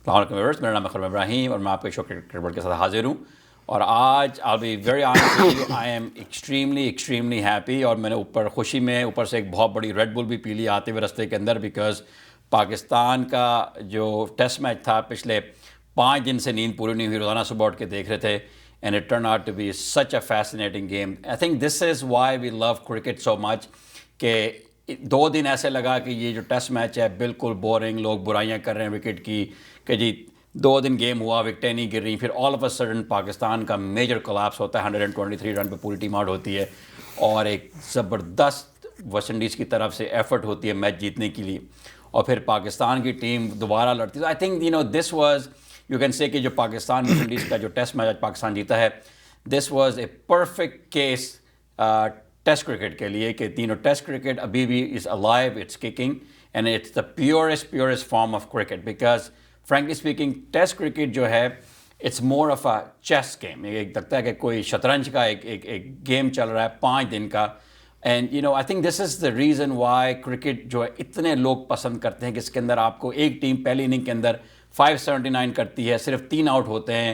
السلام علیکم ویورز، میرا نام ہے خرم ابراہیم اور میں آپ کے شو کرکٹ ورلڈ کے ساتھ حاضر ہوں. اور آج I'll be very honest with you, I am extremely happy. اور میں نے خوشی میں اوپر سے ایک بہت بڑی ریڈ بل بھی پی لی آتے ہوئے رستے کے اندر، بیکاز پاکستان کا جو ٹیسٹ میچ تھا پچھلے 5 دن سے نیند پوری نہیں ہوئی، روزانہ صبح اٹھ کے دیکھ رہے تھے. And it turn out to be such a fascinating game. I think this is why we love cricket so much کہ 2 دن ایسے لگا کہ یہ جو ٹیسٹ میچ ہے بالکل بورنگ، لوگ برائیاں کر رہے ہیں وکٹ کی کہ جی 2 دن گیم ہوا، وکٹیں نہیں گر رہی. پھر all of a sudden Pakistan کا میجر کولیپس ہوتا ہے، 123 رن پہ پوری ٹیم آؤٹ ہوتی ہے اور ایک زبردست ویسٹ انڈیز کی طرف سے ایفرٹ ہوتی ہے میچ جیتنے کے لیے، اور پھر پاکستان کی ٹیم دوبارہ لڑتی ہے. آئی think this was you can say کہ جو پاکستان ویسٹ انڈیز کا جو ٹیسٹ میچ آج پاکستان جیتا ہے، this was a perfect case test cricket کے لیے کہ ٹیسٹ کرکٹ ابھی بھی is alive, it's kicking and it's the purest form of cricket. Because frankly speaking test cricket جو ہے it's more of a chess game. ایک لگتا ہے کہ کوئی شطرنج کا ایک گیم چل رہا ہے 5 دن کا. And I think this is the reason why cricket جو ہے اتنے لوگ پسند کرتے ہیں کہ اس کے اندر آپ کو ایک ٹیم پہلی اننگ کے اندر 579 کرتی ہے، صرف 3 آؤٹ ہوتے ہیں،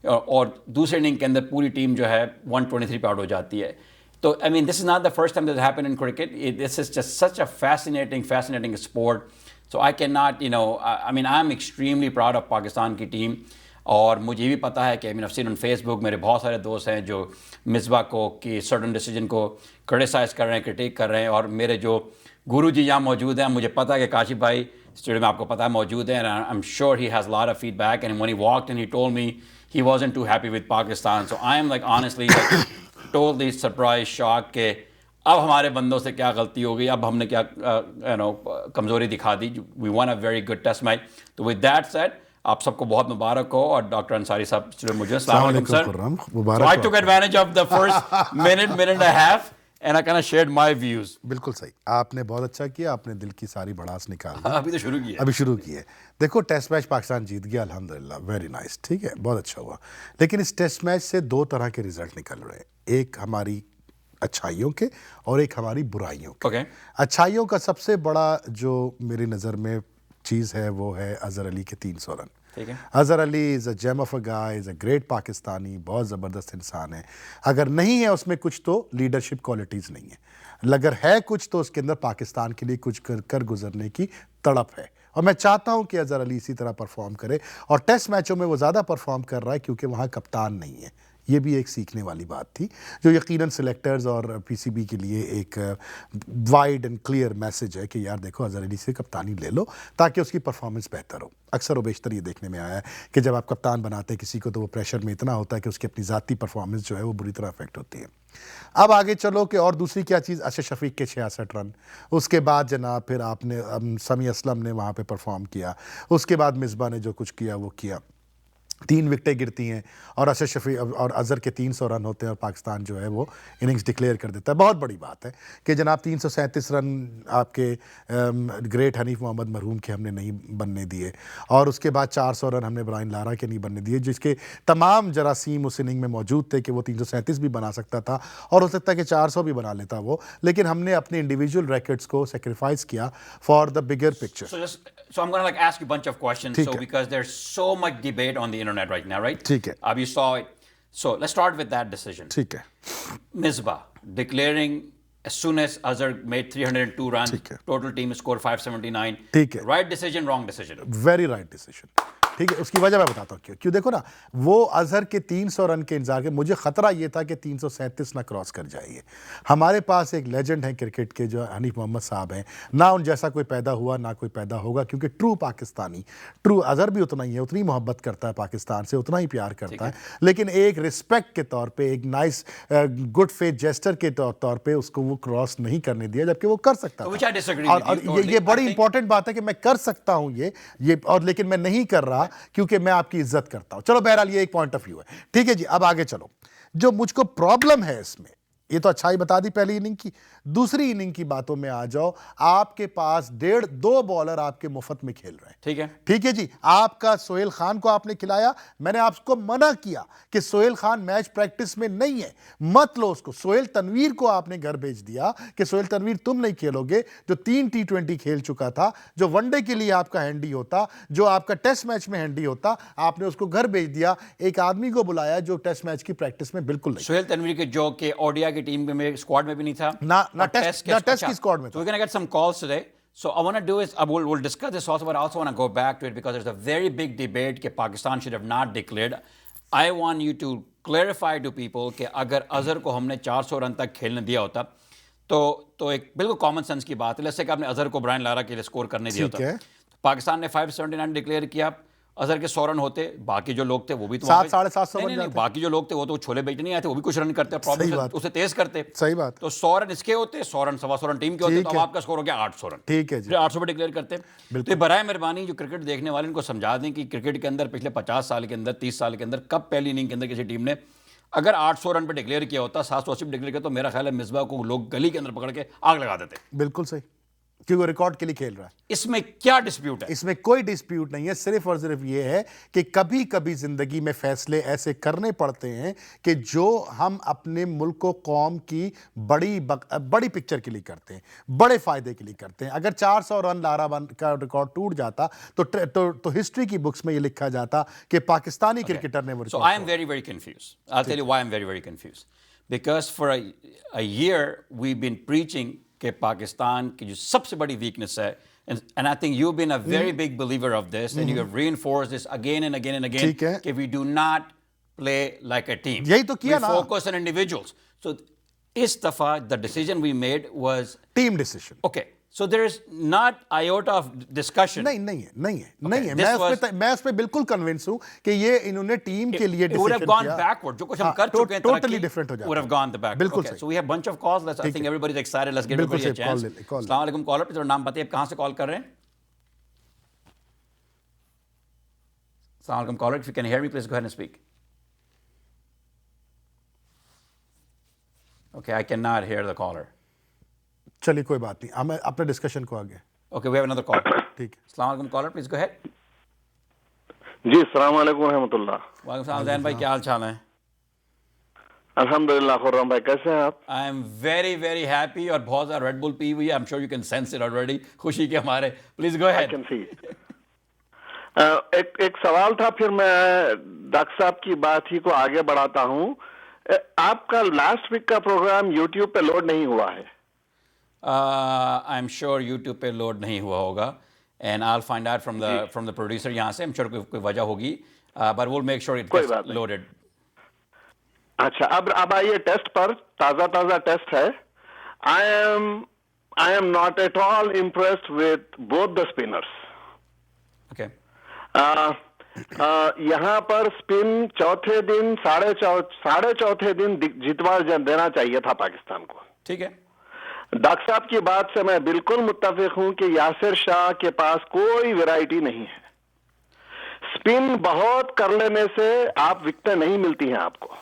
اور دوسرے اننگ کے اندر پوری ٹیم جو ہے 123 پہ آؤٹ ہو جاتی ہے. تو I mean this is not the first time that happened in cricket. This is just such a fascinating sport. So I cannot, I mean I'm extremely proud of Pakistan کی team. اور مجھے یہ بھی پتہ ہے کہ I've seen on Facebook میرے بہت سارے دوست ہیں جو مصباح کو کہ سرٹن ڈیسیجن کو کرٹیسائز کر رہے ہیں، کرٹیک کر رہے ہیں. اور میرے جو گرو جی یہاں موجود ہیں، مجھے پتہ ہے کہ کاشف بھائی اسٹوڈیو میں آپ کو پتہ ہے موجود ہیں. I'm sure he has a lot of feedback, and when he walked in he told me he wasn't too happy with Pakistan. So I am like honestly totally surprise shock کہ اب ہمارے بندوں سے کیا غلطی ہو گئی، اب ہم نے کیا کمزوری دکھا دی. We won a very good test match. تو ود دیٹ سیڈ آپ سب کو بہت مبارک ہو. اور ڈاکٹر انصاری صاحب مجھے السلام علیکم سر. So I took advantage of the first minute and a half and I kind of shared my views. بالکل صحیح، آپ نے بہت اچھا کیا، آپ نے دل کی ساری بڑاس نکال دی. ابھی تو شروع کی ہے. دیکھو ٹیسٹ میچ پاکستان جیت گیا الحمدللہ، ویری نائس، ٹھیک ہے، بہت اچھا ہوا. لیکن اس ٹیسٹ میچ سے 2 طرح کے رزلٹ نکل رہے ہیں، ایک ہماری اچھائیوں کے اور ایک ہماری برائیوں کے. اوکے. اچھائیوں کا سب سے بڑا جو میری نظر میں چیز ہے وہ ہے اظہر علی کے 300 run. Azhar Ali is a gem of a guy, is a great Pakistani, بہت زبردست انسان ہے. اگر نہیں ہے اس میں کچھ تو لیڈرشپ کوالٹیز نہیں ہیں، اگر ہے کچھ تو اس کے اندر پاکستان کے لیے کچھ کر گزرنے کی تڑپ ہے. اور میں چاہتا ہوں کہ اظہر علی اسی طرح پرفارم کرے. اور ٹیسٹ میچوں میں وہ زیادہ پرفارم کر رہا ہے کیونکہ وہاں کپتان نہیں ہے. یہ بھی ایک سیکھنے والی بات تھی جو یقیناً سلیکٹرز اور پی سی بی کے لیے ایک وائڈ اینڈ کلیئر میسج ہے کہ یار دیکھو اظہر علی سے کپتانی لے لو تاکہ اس کی پرفارمنس بہتر ہو. اکثر و بیشتر یہ دیکھنے میں آیا ہے کہ جب آپ کپتان بناتے ہیں کسی کو تو وہ پریشر میں اتنا ہوتا ہے کہ اس کی اپنی ذاتی پرفارمنس جو ہے وہ بری طرح افیکٹ ہوتی ہے. اب آگے چلو کہ اور دوسری کیا چیز، اشرف شفیق کے 66 رن، اس کے بعد جناب پھر آپ نے سمیع اسلم نے وہاں پہ پرفارم کیا، اس کے بعد مصباح نے جو کچھ کیا وہ کیا. 3 وکٹیں گرتی ہیں اور اشرف شفیق اور اظہر کے 300 رن ہوتے ہیں اور پاکستان جو ہے وہ اننگز ڈکلیئر کر دیتا ہے. بہت بڑی بات ہے کہ جناب 337 رن آپ کے گریٹ حنیف محمد مرحوم کے ہم نے نہیں بننے دیے، اور اس کے بعد 400 رن ہم نے برائن لارا کے نہیں بننے دیے، جس کے تمام جراثیم اس اننگ میں موجود تھے کہ وہ 337 بھی بنا سکتا تھا اور ہو سکتا ہے کہ 400 بھی بنا لیتا وہ. لیکن ہم نے اپنے انڈیویجول ریکٹس کو سیکریفائز کیا for the bigger picture. So I'm going to ask you a bunch of questions. So because there's so much debate on the internet right now, right? ٹھیک ہے. You saw it. So let's start with that decision. ٹھیک ہے. Misbah declaring as soon as Azhar made 302 runs, total team scored 579. ٹھیک ہے. Right decision, wrong decision? Very right decision. ٹھیک ہے. اس کی وجہ میں بتاتا ہوں کیوں. دیکھو نا وہ اظہر کے 300 رن کے انتظار کے مجھے خطرہ یہ تھا کہ 337 نہ کراس کر جائیے. ہمارے پاس ایک لیجنڈ ہیں کرکٹ کے جو حنیف محمد صاحب ہیں، نہ ان جیسا کوئی پیدا ہوا نہ کوئی پیدا ہوگا، کیونکہ ٹرو پاکستانی، ٹرو اظہر بھی اتنا ہی ہے، اتنی محبت کرتا ہے پاکستان سے، اتنا ہی پیار کرتا ہے. لیکن ایک رسپیکٹ کے طور پہ، ایک نائس گڈ فیتھ جیسٹر کے طور پہ اس کو وہ کراس نہیں کرنے دیا جبکہ وہ کر سکتا تھا. اور یہ بڑی امپورٹنٹ بات ہے کہ میں کر سکتا ہوں یہ اور لیکن میں نہیں کر رہا کیونکہ میں آپ کی عزت کرتا ہوں. چلو بہرحال یہ ایک پوائنٹ آف ویو ہے. ٹھیک ہے جی. اب آگے چلو. جو مجھ کو پرابلم ہے اس میں یہ تو اچھائی بتا دی پہلی اننگ کی. دوسری اننگ کی باتوں میں آ جاؤ. آپ کے پاس 1.5-2 بالر آپ کے مفت میں کھیل رہے ہیں. ٹھیک ہے, ٹھیک ہے جی. آپ کا سہیل خان کو آپ نے کھلایا. میں نے آپ کو منع کیا کہ سہیل خان میچ پریکٹس میں نہیں ہے, مت لو اس کو. سہیل تنویر کو آپ نے گھر بھیج دیا کہ سہیل تنویر تم نہیں کھیلو گے, جو 3 T20 کھیل چکا تھا, جو ون ڈے کے لیے آپ کا ہینڈی ہوتا, جو آپ کا ٹیسٹ میچ میں ہینڈی ہوتا, آپ نے اس کو گھر بھیج دیا. ایک آدمی کو بلایا جو ٹیسٹ میچ کی پریکٹس میں بالکل نہیں. سہیل تنویر کے جو کہ اوڈیا کی ٹیم میں اسکواڈ میں بھی نہیں تھا, نہ ٹیسٹ کی اسکواڈ میں So we're going to get some calls today. So I want to do is, we'll discuss this also, but I also want to go back to it because there's a very big debate that Pakistan should have not declared. I want you to clarify to people کہ اگر اظہر کو ہم نے 400 رن تک کھیلنے دیا ہوتا تو ایک بالکل کامن سینس کی بات ہے. جیسے کہ آپ نے اظہر کو برائن لارا کے لیے اسکور کرنے دیا ہوتا. پاکستان نے 579 ڈکلیئر کیا, اظہر کے 100 رن ہوتے, باقی جو لوگ تھے وہ بھی تو 700 نہیں, باقی جو لوگ تھے وہ تو چھولے بیچنے نہیں آئے تھے, وہ بھی کچھ رن کرتے, اسے تیز کرتے. صحیح بات. تو 100 رن اس کے ہوتے, 100 رن 125 رن ٹیم کے ہوتے, تو اب آپ کا اسکور ہو گیا 800 رن. ٹھیک ہے جی, 800 پہ ڈکلیئر کرتے. تو برائے مہربانی جو کرکٹ دیکھنے والے ان کو سمجھا دیں کہ کرکٹ کے اندر پچھلے 50 سال کے اندر 30 سال کے اندر کب پہلی اننگ کے اندر کسی ٹیم نے اگر 800 رن پہ ڈکلیئر کیا ہوتا, 780 پہ ڈکلیئر کیا, تو میرا خیال ہے مصباح کو لوگ گلی کے اندر پکڑ کے آگ لگا دیتے. بالکل صحیح, کیونکہ وہ ریکارڈ کے لیے کھیل رہا ہے. اس میں کیا ڈسپیوٹ ہے؟ اس میں کوئی ڈسپیوٹ نہیں ہے. صرف اور صرف یہ ہے کہ کبھی کبھی زندگی میں فیصلے ایسے کرنے پڑتے ہیں کہ جو ہم اپنے ملک و قوم کی بڑی پکچر کے لیے کرتے ہیں, بڑے فائدے کے لیے کرتے ہیں. اگر 400 رن لارا کا ریکارڈ ٹوٹ جاتا تو ہسٹری کی بکس میں یہ لکھا جاتا کہ پاکستانی کرکٹر نے وہ record. So I am very, very confused. I'll tell you why I'm very, very confused. Because for a year we've been preaching کہ پاکستان کی جو سب سے بڑی ویکنس ہے, and I think you've been a very big believer of this and you have reinforced this again and again and again, کہ we do not play like a team. یہی تو کیا نا. We focus on individuals. So اس دفعہ the decision we made was team decision. Okay. So there is not iota of discussion. نہیں ہے. میں اس پہ بالکل کنونس ہوں کہ یہ انہوں نے ٹیم کے لیے ڈیسیژن کیا. It would have gone backward. جو کچھ ہم کر چکے ہیں totally different ہو جاتا. would have gone the back. بالکل صحیح. So we have a bunch of calls. I think everybody is excited. Let's give everybody a chance. السلام علیکم کالر, ذرا نام بتائیے, آپ کہاں سے کال کر رہے ہیں؟ السلام علیکم collar, if you can hear me please go ahead and speak. Okay, I cannot hear the caller. چلیے کوئی بات نہیں, ہم اپنے ڈسکشن کو آگے. Okay, we have another call. ٹھیک ہے. السلام علیکم کالر, please go ahead. جی السلام علیکم ورحمۃ اللہ. وعلیکم السلام. زین بھائی کیا حال چال ہیں؟ الحمدللہ. خرم بھائی کیسے ہیں آپ؟ I am very, very happy اور بہت زیادہ ریڈ بل پی ہوئی ہے. I'm sure you can sense it already. خوشی کے ہمارے. Please go ahead. I can see it. ایک سوال تھا, پھر میں ڈاکٹر صاحب کی بات ہی کو آگے بڑھاتا ہوں. آپ کا لاسٹ ویک کا پروگرام یوٹیوب پہ لوڈ نہیں ہوا ہے. I'm sure YouTube پہ لوڈ نہیں ہوا ہوگا and I'll find out from the producer یہاں سے. I'm sure کوئی وجہ ہوگی, but we'll make sure it gets loaded. اچھا, اب آئیے ٹیسٹ پر. تازہ ٹیسٹ ہے. I am not at all impressed with both the spinners. Okay. یہاں پر اسپن چوتھے دن ساڑھے چوتھے دن جتوا دینا چاہیے تھا پاکستان کو. ٹھیک ہے. ڈاکٹر صاحب کی بات سے میں بالکل متفق ہوں کہ یاسر شاہ کے پاس کوئی ویرائٹی نہیں ہے. اسپن بہت کر لینے سے آپ وکٹیں نہیں ملتی ہیں. آپ کو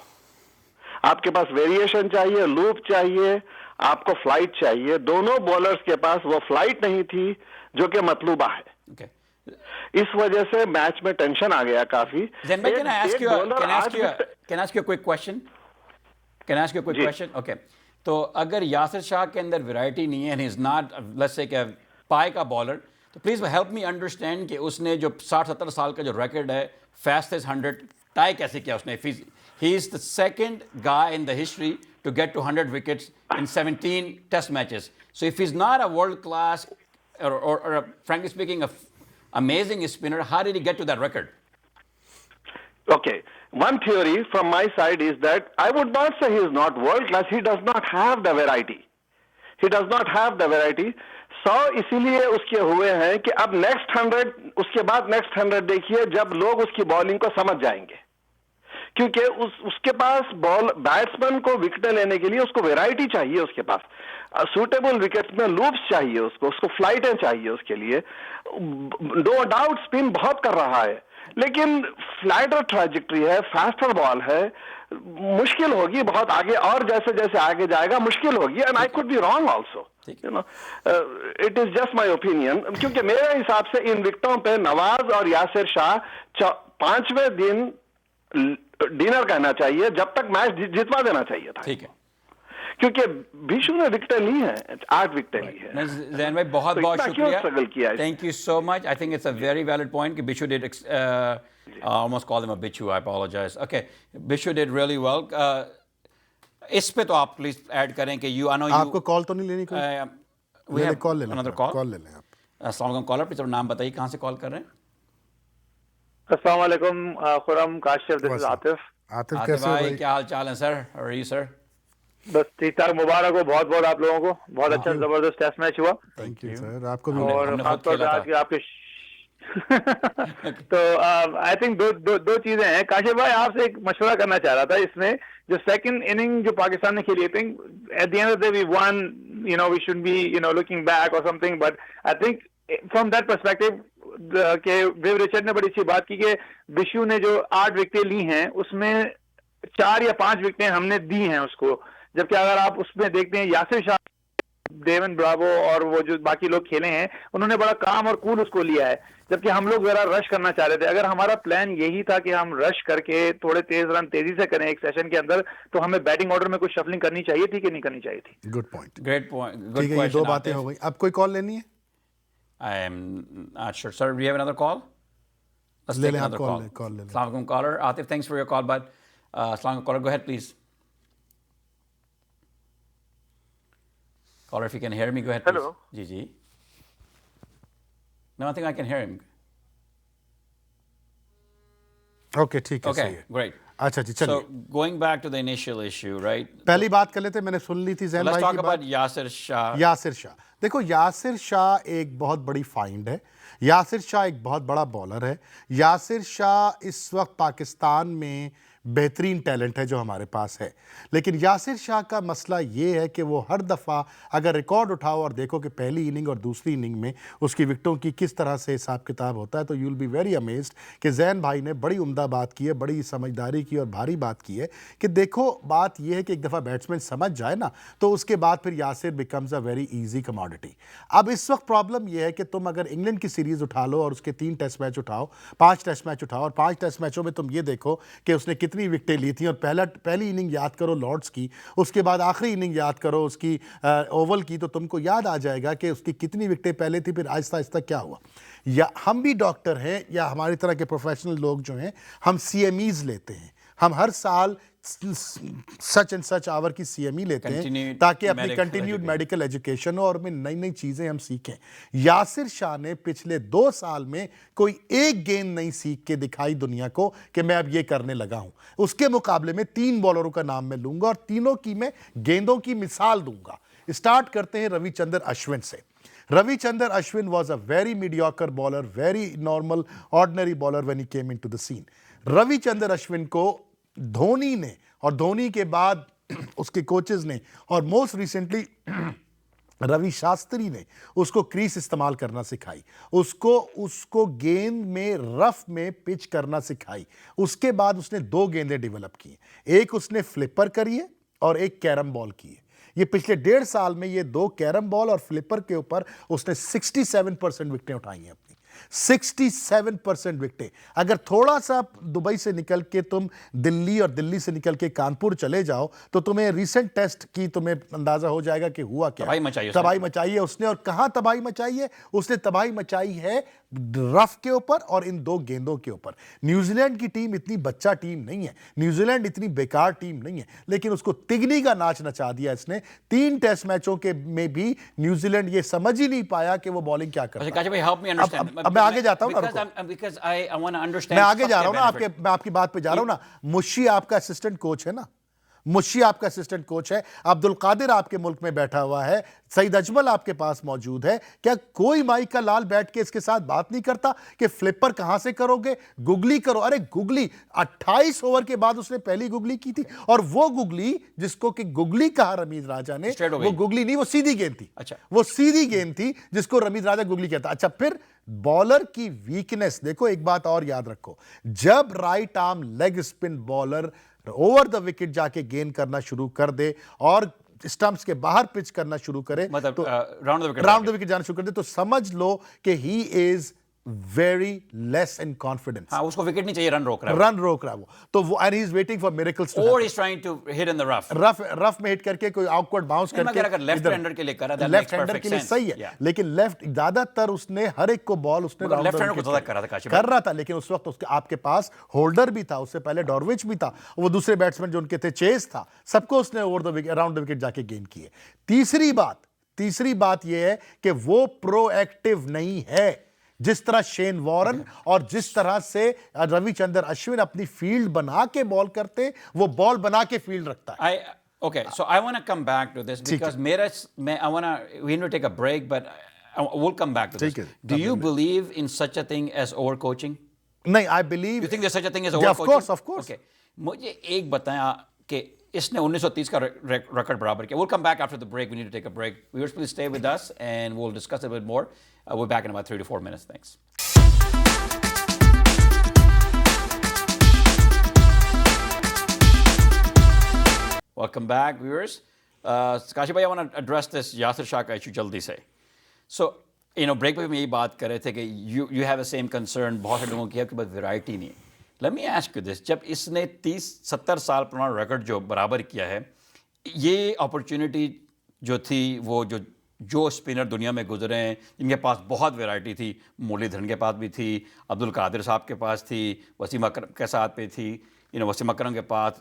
آپ کے پاس ویریشن چاہیے, لوپ چاہیے, آپ کو فلائٹ چاہیے. دونوں بولرز کے پاس وہ فلائٹ نہیں تھی جو کہ مطلوبہ ہے. اس وجہ سے میچ میں ٹینشن آ گیا کافی. Can I ask you a quick question? Okay. تو اگر یاسر شاہ کے اندر ویرائٹی نہیں ہے and he's not let's say کہ پائے کا بالر, تو پلیز ہیلپ می انڈرسٹینڈ کہ اس نے جو 60-70 سال کا جو ریکارڈ ہے فاسٹسٹ 100 ٹائی کیسے کیا اس نے. He is the second guy in the history to get to 100 wickets in 17 test matches. So if he's not a world class or frankly speaking a amazing spinner, how did he get to that record? Okay. One theory from my side is that I would not say he is not world class. He does not have the variety. 100 اسی لیے اس کے ہوئے ہیں کہ اب next 100, اس کے بعد next 100 دیکھیے جب لوگ اس کی بالنگ کو سمجھ جائیں گے. کیونکہ اس کے پاس بیٹسمین کو وکٹیں لینے کے لیے اس کو ویرائٹی چاہیے. اس کے پاس سوٹیبل وکٹس میں لوپس چاہیے, اس کو فلائٹیں چاہیے اس کے لیے. نو ڈاؤٹ اسپن بہت کر رہا ہے, لیکن فلائٹر ٹریجیکٹری ہے, فاسٹر بال ہے, مشکل ہوگی بہت آگے, اور جیسے جیسے آگے جائے گا مشکل ہوگی. And I could be wrong also, you know, it is just my opinion. کیونکہ میرے حساب سے ان وکٹوں پہ نواز اور یاسر شاہ 5ویں دن ڈنر کہنا چاہیے, جب تک میچ جتوا دینا چاہیے تھا. ٹھیک ہے, کیونکہ بھیشو نے وکٹیں لی ہیں, 8 وکٹیں لی ہیں. زین بھائی بہت بہت شکریہ, اسٹرگل کیا ہے. Thank you so much. I think it's a very valid point کہ Bishoo did almost call him a bitchu, I apologize. Okay, Bishu did really well. اس پہ تو آپ پلیز ایڈ کریں کہ you, I know you. آپ کو کال تو نہیں لینی کوئی؟ We have کال لے لیں, another call. کال لے لیں آپ. السلام علیکم کالر, پلیز نام بتائیے کہاں سے کال کر رہے ہیں. السلام علیکم خرم کاشف, دس از عاطف. عاطف کیسے ہو بھائی, کیا حال چال ہے سر؟ How are you sir? بس ٹھیک ٹھاک, مبارک ہو بہت بہت آپ لوگوں کو, بہت اچھا زبردست ٹیسٹ میچ ہوا. تھینک یو سر, آپ کو بھی. اور خاص طور پہ آج کے آپ کے تو آئی تھنک دو چیزیں ہیں. کاشف بھائی آپ سے ایک مشورہ کرنا چاہ رہا تھا. اس میں جو سیکنڈ اننگ جو پاکستان نے کھیلی, I think at the end of the day we won, you know, we should be, you know, looking back or something, but I think from that perspective کہ ویو رچرڈ نے بڑی اچھی بات کی کہ بشو نے جو 8 وکٹیں لی ہیں اس میں 4 یا 5 وکٹیں ہم نے دی ہیں اس کو, جبکہ اگر آپ اس میں دیکھتے ہیں یاسر شاہ, ڈیون براوو اور وہ جو باقی لوگ کھیلے ہیں انہوں نے بڑا کام اور کول اس کو لیا ہے, جبکہ ہم لوگ ذرا رش کرنا چاہ رہے تھے. اگر ہمارا پلان یہی تھا کہ ہم رش کر کے تھوڑے تیز رن تیزی سے کریں ایک سیشن کے اندر, تو ہمیں بیٹنگ آرڈر میں کچھ شفلنگ کرنی چاہیے تھی کہ نہیں کرنی چاہیے تھی. گڈ پوائنٹ, گریٹ پوائنٹ, ٹھیک ہے, یہ 2 باتیں ہو گئی. اب کوئی کال لینی ہے؟ I am not sure sir, we have another call. Let's لے take لیں آپ, another کال call. لیں, کال لے لیں. السلام علیکم caller. Atif, thanks for your call, but السلام علیکم caller, go ahead please. Caller, if you can hear me, go ahead please. Hello. جی جی. No, I think I can hear him. Okay ٹھیک ہے, صحیح Okay, ہے. great. اچھا جی, چلیے So going back to the initial issue, right? پہلی بات کر لیتے, میں نے سن لی تھی زین Let's بھائی talk کی بات. about Yasir Shah. Yasir Shah, دیکھو یاسر شاہ ایک بہت بڑی فائنڈ ہے. یاسر شاہ ایک بہت بڑا بالر ہے. یاسر شاہ اس وقت پاکستان میں بہترین ٹیلنٹ ہے جو ہمارے پاس ہے. لیکن یاسر شاہ کا مسئلہ یہ ہے کہ وہ ہر دفعہ اگر ریکارڈ اٹھاؤ اور دیکھو کہ پہلی اننگ اور دوسری اننگ میں اس کی وکٹوں کی کس طرح سے حساب کتاب ہوتا ہے, تو you will be very amazed کہ زین بھائی نے بڑی عمدہ بات کی ہے, بڑی سمجھداری کی اور بھاری بات کی ہے کہ دیکھو بات یہ ہے کہ ایک دفعہ بیٹسمین سمجھ جائے نا تو اس کے بعد پھر Yasir becomes a very easy commodity. اب اس وقت پرابلم یہ ہے کہ تم اگر انگلینڈ کی سیریز اٹھا لو اور اس کے 3 ٹیسٹ میچ اٹھاؤ, 5 ٹیسٹ میچ اٹھاؤ, اور 5 ٹیسٹ میچوں میں تم یہ دیکھو کہ اس نے کتنی وکٹیں لی تھیں, اور پہلی اننگ یاد کرو لارڈس کی, اس کے بعد آخری اننگ یاد کرو اس کی اوول کی, تو تم کو یاد آ جائے گا کہ اس کی کتنی وکٹیں پہلے تھی, پھر آہستہ آہستہ کیا ہوا. یا ہم بھی ڈاکٹر ہیں یا ہماری طرح کے پروفیشنل لوگ جو ہیں, ہم سی ایم ایز لیتے ہیں, ہم ہر سال سچ اینڈ سچ آور کی سی ایم ای لیتے ہیں تاکہ اپنی کنٹینیوڈ میڈیکل ایجوکیشن ہو اور میں نئی نئی چیزیں ہم سیکھیں. یاسر شاہ نے پچھلے 2 سال میں کوئی ایک گیند نہیں سیکھ کے دکھائی دنیا کو کہ میں اب یہ کرنے لگا ہوں. اس کے مقابلے میں 3 بالروں کا نام میں لوں گا اور تینوں کی میں گیندوں کی مثال دوں گا. اسٹارٹ کرتے ہیں روی چندر اشون سے. روی چندر اشون was a very mediocre bowler, very normal, ordinary bowler when he came into the scene. روی چندر اشون کو دھونی نے اور دھونی کے بعد اس کے کوچز نے اور موسٹ ریسنٹلی روی شاستری نے اس کو کریس استعمال کرنا سکھائی, اس کو گیند میں رف میں پچ کرنا سکھائی. اس کے بعد اس نے 2 گیندیں ڈیولپ کی, ایک اس نے فلپر کری ہے اور ایک کیرم بال کی ہے. یہ پچھلے 1.5 سال میں یہ 2 کیرم بال اور فلپر کے اوپر اس نے 67% وکٹیں اٹھائی ہیں اپنی. 67% وکٹیں. اگر تھوڑا سا دبئی سے نکل کے تم دلی اور دلی سے نکل کے کانپور چلے جاؤ تو تمہیں ریسنٹ ٹیسٹ کی تمہیں اندازہ ہو جائے گا کہ ہوا کیا. تباہی مچائی ہے اس نے. اور کہاں تباہی مچائی ہے اس نے؟ تباہی مچائی ہے رف کے اوپر اور ان 2 گیندوں کے اوپر. نیوزی لینڈ کی ٹیم اتنی بچہ ٹیم نہیں ہے, نیوزی لینڈ اتنی بیکار ٹیم نہیں ہے, لیکن اس کو تگنی کا ناچ نچا دیا اس نے. 3 ٹیسٹ میچوں کے میں بھی نیوزی لینڈ یہ سمجھ ہی نہیں پایا کہ وہ بالنگ کیا کرتا ہے. اب میں آگے جاتا ہوں نا, میں آگے جا رہا ہوں نا, میں آپ کی بات پہ جا رہا ہوں نا. مشی آپ کا اسسٹنٹ کوچ ہے نا, مشی آپ کا اسسٹنٹ کوچ ہے, عبد القادر آپ کے ملک میں بیٹھا ہوا ہے, سعید اجمل آپ کے پاس موجود ہے, کیا کوئی مائی کا لال بیٹھ کے اس کے ساتھ بات نہیں کرتا کہ فلپر کہاں سے کرو گے, گگلی کرو؟ ارے گگلی 28 اوور کے بعد اس نے پہلی گگلی کی تھی, اور وہ گگلی جس کو کہ گگلی کہا رمیز راجہ نے, وہ گگلی نہیں, وہ سیدھی گیند تھی. وہ سیدھی گیند تھی جس کو رمیز راجہ گگلی کہتا. اچھا پھر بالر کی ویکنس دیکھو, ایک بات اور یاد رکھو, جب right arm leg spin bowler over the wicket جا کے گیند کرنا شروع کر دے اور سٹمپس کے باہر پچ کرنا شروع کرے, مطلب راؤنڈ دا وکٹ جانا شروع کر دے, تو سمجھ لو کہ ہی is very less in confidence. ہاں, اس کو وکٹ نہیں چاہیے, رن روک رہا ہے, رن روک رہا ہے وہ, تو وہ and he is waiting for miracles too اور he is trying to hit ان دی رف, رف میں ہٹ کر کے کوئی آکورڈ باؤنس کر کے, اگر لیفٹ ہینڈر کے لیے کر رہا ہے, لیفٹ ہینڈر کے لیے صحیح ہے, لیکن لیفٹ زیادہ تر اس نے ہر ایک کو بال اس نے لیفٹ ہینڈر کو زیادہ کر رہا تھا کاشف کر رہا تھا, لیکن اس وقت آپ کے پاس ہولڈر بھی تھا, اس سے پہلے ڈاروچ بھی تھا, وہ دوسرے بیٹسمین جو ان کے تھے چیز تھا, سب کو اس نے over the wicket around the wicket جا کے گین کیے. تیسری بات یہ ہے کہ وہ پرو ایکٹیو نہیں ہے جس طرح شین وارن اور جس طرح سے روی چندر اشون اپنی فیلڈ بنا کے بال کرتے, وہ بال بنا کے فیلڈ رکھتا ہے. Okay, so I want to come back to this because we need to take a break, but we'll come back to this. Do you believe in such a thing as overcoaching? نہیں, I believe. You think there's such a thing as overcoaching? Of course. Okay. مجھے ایک بتایا کہ اس نے 1930 کا record برابر کیا. We'll come back after the break. We need to take a break. Viewers, please stay with us and we'll discuss it a bit more. We'll be back in about 3 to 4 minutes. Thanks. Welcome back, viewers. Kashif bhai, I want to address this Yasir Shah ka issue jaldi se. So, break پہ میں یہی بات کر رہے تھے کہ you have the same concern, بہت سے لوگوں کی ہے کہ بس ویرائٹی نہیں ہے. Let me ask you this, جب اس نے 30-70 سال پرانا ریکارڈ جو برابر کیا ہے, یہ اپرچونٹی جو تھی, وہ جو اسپنر دنیا میں گزرے ہیں جن کے پاس بہت ویرائٹی تھی, مرلی دھرن کے پاس بھی تھی, عبد القادر صاحب کے پاس تھی, وسیم اکرم کے ساتھ پہ تھی, وسیم اکرم کے پاس,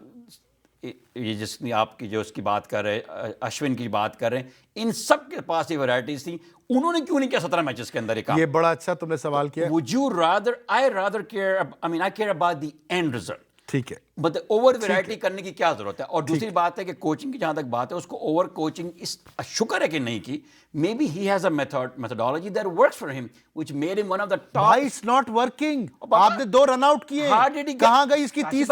یہ جس نے آپ کی جو اس کی بات کر رہے, اشون کی بات کر رہے ہیں, ان سب کے پاس یہ ویرائٹیز تھیں. انہوں نے کیوں نہیں کیا 17 میچز کے اندر؟ یہ بڑا اچھا تم نے سوال کیا. Would you rather, I care about the end result. ٹھیک ہے, بٹ اوور ویرائٹی کرنے کی کیا ضرورت ہے؟ اور دوسری بات ہے کہ کوچنگ کی جہاں تک بات ہے, اس کو اوور کوچنگ اس شکر ہے کہ نہیں کی. May be he has a methodology that works for him which made him one of the top. بھائی it's not working. آپ نے 2 رن آؤٹ کیے, کہاں گئی اس کی 35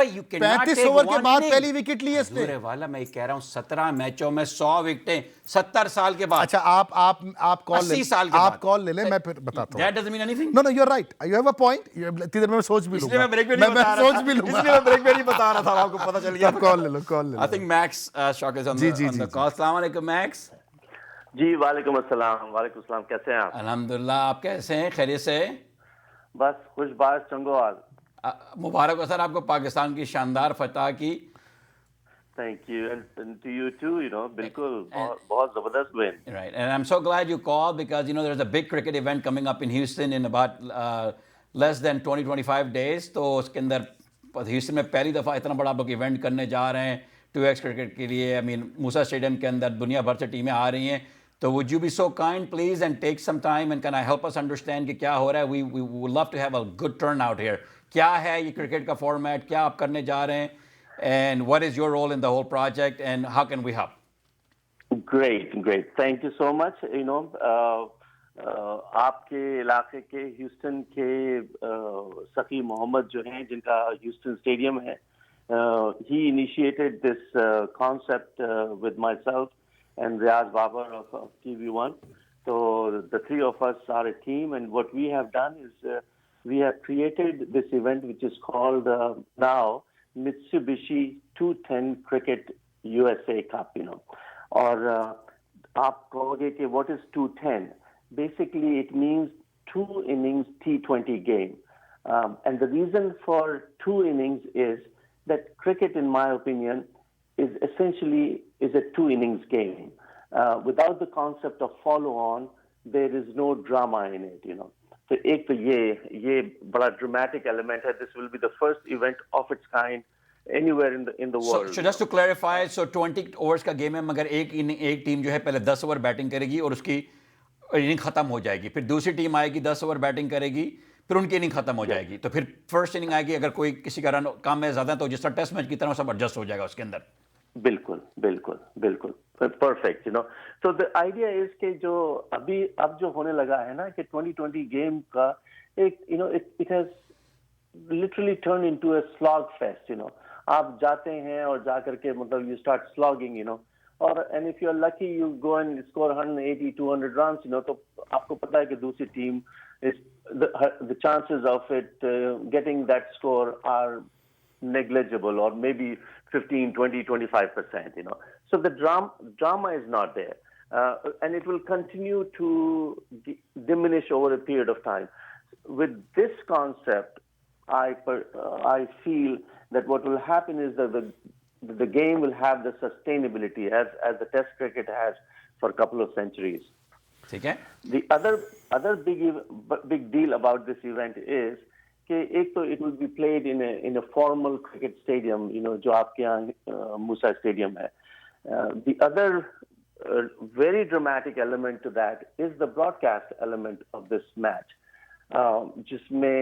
اوور کے بعد پہلی وکٹ لی اس نے. والا میں کہہ رہا ہوں 17 میچوں میں 100 وکٹیں 70 سال کے بعد. اچھا آپ کال لے لیں, میں پھر بتاتا ہوں. That doesn't mean anything. No, you're right. You have a point. اتنی دیر میں سوچ بھی لوں گا. میں بریک میں نہیں بتا رہا تھا, آپ کو پتہ چل گیا. کال لے لو. I think Max Shock is on the call. السلام علیکم Max. جی وعلیکم السلام. وعلیکم السلام, کیسے ہیں آپ؟ الحمدللہ, آپ کیسے ہیں؟ خیریت سے؟ بس خوش باش چنگو حال. مبارک ہو سر آپ کو پاکستان کی شاندار فتح کی. Thank you, and to you too. بالکل بہت زبردست win. Right, and I'm so glad you called because there's a big cricket event coming up in Houston in about less than 20-25 days. تو اس کے اندر ہیوسٹن میں پہلی دفعہ اتنا بڑا آپ لوگ ایونٹ کرنے جا رہے ہیں 2x کرکٹ کے لیے. موسیٰ اسٹیڈیم کے اندر دنیا بھر سے ٹیمیں آ رہی ہیں. تو would you be so kind please and take some time and can I help us understand کہ کیا ہو رہا ہے؟ We would love to have a good turnout here. کیا ہے یہ کرکٹ کا فارمیٹ, کیا آپ کرنے جا رہے ہیں, and what is your role in the whole project and how can we help? Great. Thank you so much. آپ کے علاقے کے ہیوسٹن کے سخی محمد جو ہیں, جن کا ہیوسٹن اسٹیڈیم ہے, he initiated this concept with myself and Riaz Babar of TV1. So the 3 of us are a team, and what we have done is we have created this event which is called now Mitsubishi 210 Cricket USA Cup. اور آپ کہو گے کہ what is 210? Basically it means 2 innings T20 game. And the reason for 2 innings is that cricket, in my opinion, is essentially a 2 innings game. Without the concept of follow on, there is no drama in it. So ایک تو یہ بڑا dramatic element ہے. This will be the first event of its kind anywhere in the world. So just to clarify, so 20 overs کا game ہے, مگر ایک team جو ہے پہلے 10 اوور بیٹنگ کرے گی اور اس کی اننگ ختم ہو جائے گی. پھر دوسری ٹیم آئے گی 10 اوور بیٹنگ کرے گی, پھر ان کی اننگ ختم ہو جائے گی. تو پھر فرسٹ اننگ آئے گی, اگر کوئی کسی کا رن کم ہے زیادہ تو جس طرح ٹیسٹ میچ کی طرح سب ایڈجسٹ ہو جائے گا اس کے اندر. بالکل بالکل بالکل پرفیکٹ تو the idea is کہ جو اب جو ہونے لگا ہے نا کہ 2020 گیم کا ایک it has literally turned into a slog fest آپ جاتے ہیں اور جا کر کے مطلب you start slogging اور and if you're lucky you go and score 180 200 runs تو آپ کو پتا ہے کہ دوسری team the chances of it getting that score are negligible or maybe 15 20 25% so the drama is not there and it will continue to diminish over a period of time. With this concept I feel that what will happen is that the game will have the sustainability as the test cricket has for a couple of centuries. ٹھیک ہے. The other big deal about this event is کہ ایک تو it will be played in a formal cricket stadium جو آپ کے یہاں موسیٰ stadium ہے. The other very dramatic element to that is the broadcast element of this match جس میں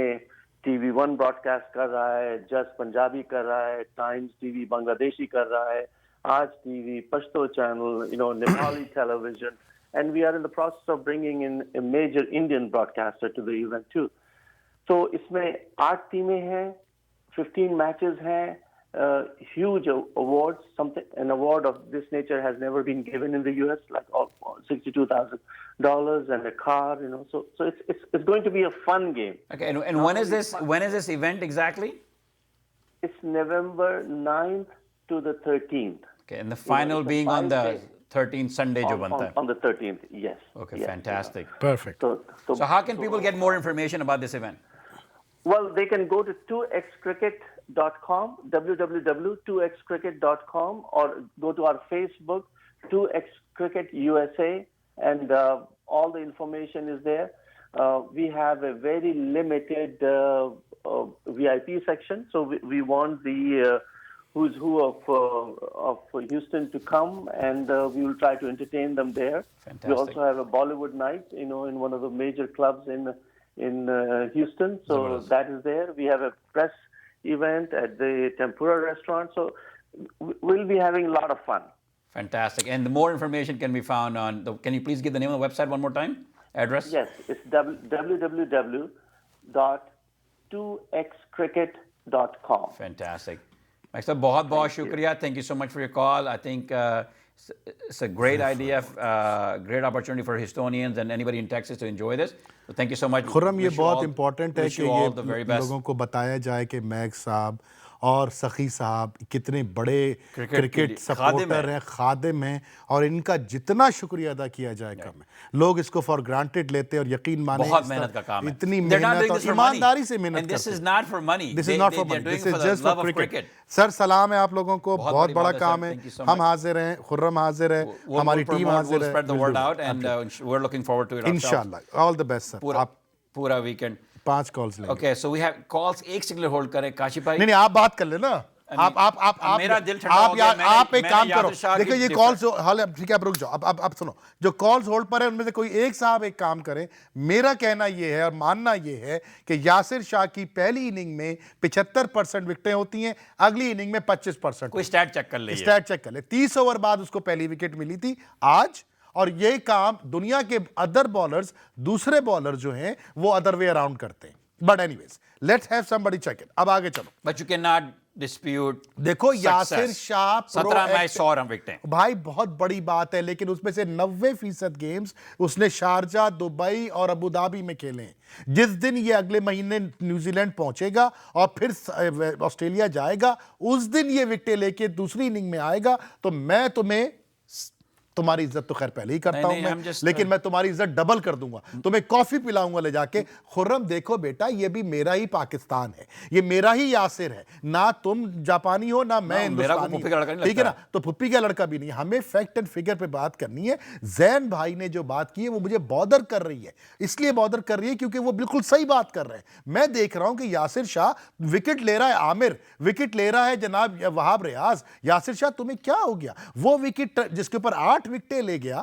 T V one broadcast کر رہا ہے, جس پنجابی کر رہا ہے, ٹائمز ٹی وی بنگلہ دیشی کر رہا ہے, آج T V, Pashto channel, Nepali television, and we are in the process of bringing in a major Indian broadcaster to the event too. تو اس میں 8 ٹیمیں ہیں, 15 میچز ہیں, huge awards. An award of this nature has never been given in the US, like $62,000 and a car. So it's going to be a fun game. Okay, and when is this event exactly? It's November 9th to the 13th. Okay, and the final being on the 13th Sunday jo banta hai. On the 13th, yes. Okay, yes, fantastic. Perfect. So how can people get more information about this event? Well, they can go to 2xcricket.com, www.2xcricket.com, or go to our Facebook, 2xcricket USA, and all the information is there. We have a very limited VIP section, so we want the who's who of Houston to come, and we will try to entertain them there. Fantastic. We also have a Bollywood night, in one of the major clubs in Houston, so that is there. We have a press event at the Tempura restaurant, so we'll be having a lot of fun. Fantastic. And the more information can be found on can you please give the name of the website one more time? Address? Yes, it's www.2xcricket.com. Fantastic. Mike sir, bahut shukriya. Thank you so much for your call. I think it's a great idea, great opportunity for Houstonians and anybody in Texas to enjoy this. So thank you so much. خرم, یہ بہت important ہے کہ یہ best. لوگوں کو بتایا جائے کہ میک صاحب اور سخی صاحب کتنے بڑے کرکٹ سپورٹر ہیں, خادم ہیں, اور ان کا جتنا شکریہ ادا کیا جائے کم ہے. لوگ اس کو فار گرانٹیڈ لیتے اور یقین مانیں بہت محنت کا کام ہے, اتنی محنت اور ایمانداری سے محنت کرتے ہیں. This is not for money. This is not for money. This is just for cricket. سر سلام ہے آپ لوگوں کو, بہت بڑا کام ہے. ہم حاضر ہیں, خرم حاضر ہے, ہماری ٹیم حاضر ہے. Spread the word out and we're looking forward to it. انشاءاللہ. All the best sir. پورا ویکنڈ 5 کالز لیں گے. Okay, so we have calls. ایک سیکنڈ ہولڈ کریں کاشف بھائی. نہیں آپ بات کر لیں نا. آپ ایک کام کرو, دیکھو یہ کالز ٹھیک ہے, آپ رک جاؤ. اب سنو, جو کالز ہولڈ پر ہیں ان میں سے کوئی ایک صاحب ایک کام کریں. میرا کہنا یہ ہے اور ماننا یہ ہے کہ یاسر شاہ کی پہلی اننگ میں 75% وکٹیں ہوتی ہیں, اگلی اننگ میں 25%. کوئی اسٹیٹ چیک کر لیں, 30 اوور بعد اس کو پہلی وکٹ ملی تھی آج. اور یہ کام دنیا کے ادر بالرز, دوسرے بالر جو ہیں وہ ادر وے اراؤنڈ کرتے ہیں. But anyways let's have some buddy check it. اب آگے چلو. But you can not dispute. دیکھو یاسر شاہ 17 میچ 100 رن وکٹیں بھائی بہت بڑی بات ہے, لیکن اس میں سے 90% گیمز اس نے شارجہ, دبئی اور ابودھابی میں کھیلے ہیں. جس دن یہ اگلے مہینے نیوزی لینڈ پہنچے گا اور پھر آسٹریلیا جائے گا, اس دن یہ وکٹیں لے کے دوسری اننگ میں آئے گا. تو میں تمہاری عزت تو خیر پہلے ہی کرتا ہوں میں, لیکن میں تمہاری عزت ڈبل کر دوں گا. تمہیں کافی پلاؤں گا لے جا کے. خرم دیکھو بیٹا, یہ بھی میرا ہی پاکستان ہے, یہ میرا ہی یاسر ہے. نہ تم جاپانی ہو نہ میں ہندوستانی, ٹھیک ہے نا. تو پھپھی کا لڑکا بھی نہیں. ہمیں فیکٹ اینڈ فگر پہ بات کرنی ہے. زین بھائی نے جو بات کی ہے وہ مجھے بادر کر رہی ہے. اس لیے بادر کر رہی ہے کیونکہ وہ بالکل صحیح بات کر رہے ہیں. میں دیکھ رہا ہوں کہ یاسر شاہ وکٹ لے رہا ہے, عامر وکٹ لے رہا ہے, جناب وہاب ریاض. یاسر شاہ تمہیں کیا ہو گیا؟ وہ وکٹ جس کے اوپر 8 وکٹیں لے گیا,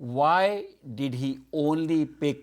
Why did he only pick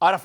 Out of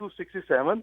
267,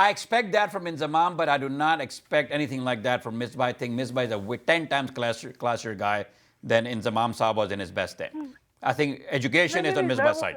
I expect that from Inzamam, but I do not expect anything like that from Misbah. I think Misbah is a 10 times classier guy than Inzamam Saab was in his best day. I think education is on Misbah's side.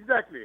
Exactly.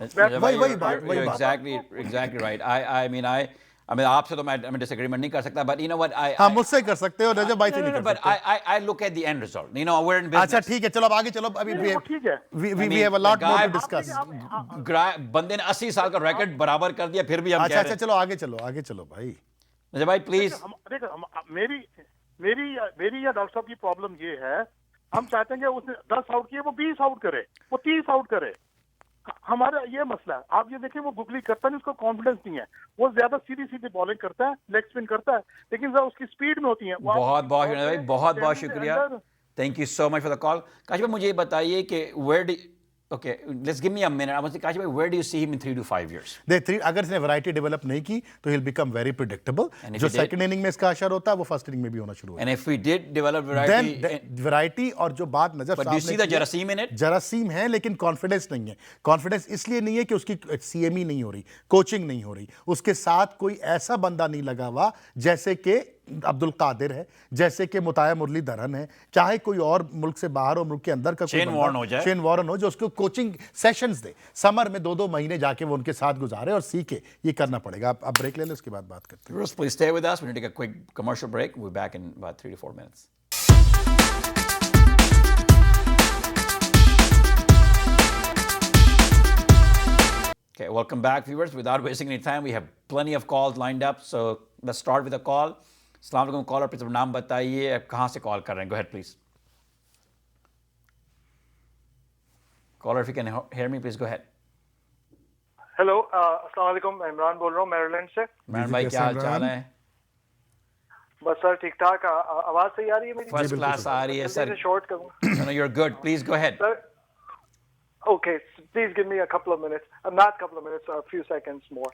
Exactly right. I mean, میں آپ سے تو میں ڈس agreement نہیں کر سکتا, but you know what ہاں مجھ سے کر سکتے ہو, رجب بھائی سے نہیں کر بٹ سکتے. I look at the end result. You know, we're in business. اچھا ٹھیک ہے, چلو اب آگے چلو. ابھی ٹھیک ہے. we have a lot more to discuss. بندے نے 80 سال کا ریکارڈ برابر کر دیا, پھر بھی ہم کہہ رہے اچھا چلو آگے چلو بھائی. ہیں بھائی پلیز. میری یا ڈاکٹر صاحب کی پرابلم یہ ہے, ہم چاہتے ہیں کہ اس نے 10 آؤٹ کیے وہ 20 آؤٹ کرے, وہ 30 آؤٹ کرے. ہمارا یہ مسئلہ ہے. آپ یہ دیکھیں وہ گگلی کرتا نہیں, اس کو کانفیڈنس نہیں ہے, وہ زیادہ سیدھی بالنگ کرتا ہے, لیگ اسپن کرتا ہے, لیکن ذرا اس کی اسپیڈ میں ہوتی ہیں. بہت بھائی, بہت شکریہ. Thank you so much for the call. Kashif بھائی مجھے یہ بتائیے کہ Okay, let's give me a minute. I want to say, where do you see him in 3 to 5 years? اگر اس نے ویرائٹی ڈیولپ نہیں کی تو he'll become very predictable. جو سیکنڈ اننگ میں اس کا اثر ہوتا ہے وہ فرسٹ اننگ میں بھی ہونا شروع ہوتا ہے. And if we did develop variety, then variety اور جو بات نظر but do you see the جراثیم in it? جراثیم ہے لیکن کانفیڈنس نہیں ہے. کانفیڈنس اس لیے نہیں ہے کہ اس کی سی ایم ای نہیں ہو رہی, کوچنگ نہیں ہو رہی, اس کے ساتھ کوئی ایسا بندہ نہیں لگا ہوا جیسے کہ عبد القادر ہے, جیسے کہ متاع مرلی دھرن ہے, چاہے کوئی اور ملک سے باہر اور ملک کے اندر کا شین وارن ہو جو اس کو کوچنگ سیشنز دے, سمر میں 2 مہینے جا کے وہ ان کے ساتھ گزارے اور سیکھے. یہ کرنا پڑے گا. اب بریک لے لیں, اس کے بعد بات کرتے ہیں. Please stay with us. We're going to take a quick commercial break. We'll be back in about 3 to 4 minutes. Okay, welcome back, viewers. Without wasting any time, we have plenty of calls lined up. So let's start with a call. Assalamu alaikum caller, please naam bataiye, aap kahan se call kar rahe hain? Go ahead, please. Caller, if you can hear me, please go ahead. Hello, السلام علیکم. میں عمران بول رہا ہوں میریلینڈ سے. عمران بھائی کیا حال چال ہے؟ بس سر ٹھیک ٹھاک. آواز صحیح آ رہی ہے میری؟ فرسٹ کلاس آ رہی ہے سر. شارٹ کروں. No, you're good. Please go ahead. Sir, okay, please give me a couple of minutes. Not a couple of minutes, a few seconds more.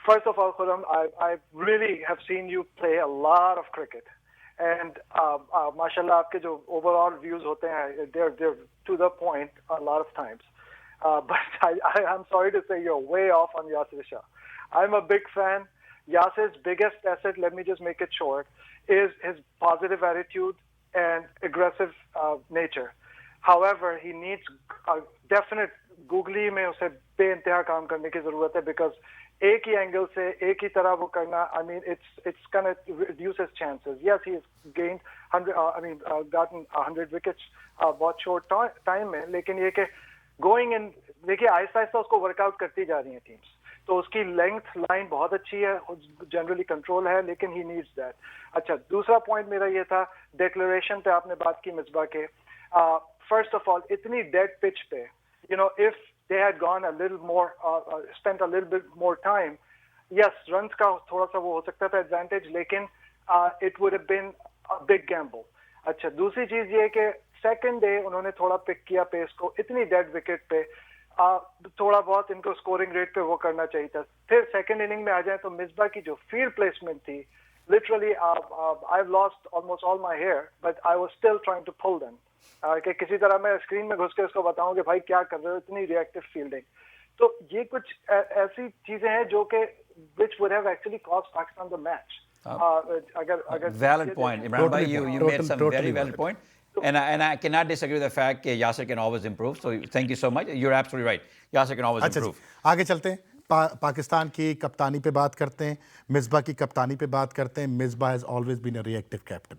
First of all, Khurram, I really have seen you play a lot of cricket. And mashallah, آپ کے جو overall views ہوتے ہیں, they're to the point a lot of times. But I'm sorry to say you're way off on Yasir Shah. I'm a big fan. Yasir's biggest asset, let me just make it short, is his positive attitude and aggressive nature. However, he needs a definite googly میں اسے بے انتہا کام کرنے کی ضرورت ہے, because ایک ہی angle سے ایک ہی طرح وہ کرنا, I mean, it's gonna reduce his chances. Yes, he has gained 100, gotten 100 wickets بہت short time میں, لیکن یہ کہ گوئنگ ان دیکھیے آہستہ آہستہ اس کو ورک آؤٹ کرتی جا رہی ہیں ٹیمس, تو اس کی لینتھ لائن بہت اچھی ہے, جنرلی کنٹرول ہے, لیکن ہی نیڈز دیٹ. اچھا, دوسرا پوائنٹ میرا یہ تھا, ڈیکلریشن پہ آپ نے بات کی مصباح کے. فرسٹ آف آل, اتنی ڈیڈ پچ پہ, you know, if they had gone a little more, spent a little bit more time, yes runs کا تھوڑا سا وہ ہو سکتا تھا ایڈوانٹیج, لیکن it would have been a big gamble. اچھا, دوسری چیز یہ کہ سیکنڈ ڈے انہوں نے تھوڑا پک کیا پیس کو, اتنی ڈیڈ وکٹ پہ تھوڑا بہت ان کو اسکورنگ ریٹ پہ وہ کرنا چاہیے تھا. پھر سیکنڈ اننگ میں آ جائیں تو مصباح کی جو فیلڈ پلیسمنٹ تھی, literally I lost almost all my hair, but I was still trying to pull them, کہ کسی طرح میں اسکرین میں گھس کے اس کو بتاؤں کہ بھائی کیا کر رہے ہو, اتنی ریئیکٹو فیلڈنگ. تو یہ کچھ ایسی چیزیں ہیں جو کہ which would have actually cost Pakistan the match. Valid point, Imran bhai, you made some very valid point. And I cannot disagree with the fact that Yasir can always improve. So thank you so much. You're absolutely right. Yasir can always improve. آگے چلتے ہیں, پاکستان کی کپتانی پہ بات کرتے ہیں, مصباح کی کپتانی پہ بات کرتے ہیں. Misbah has always been a reactive captain.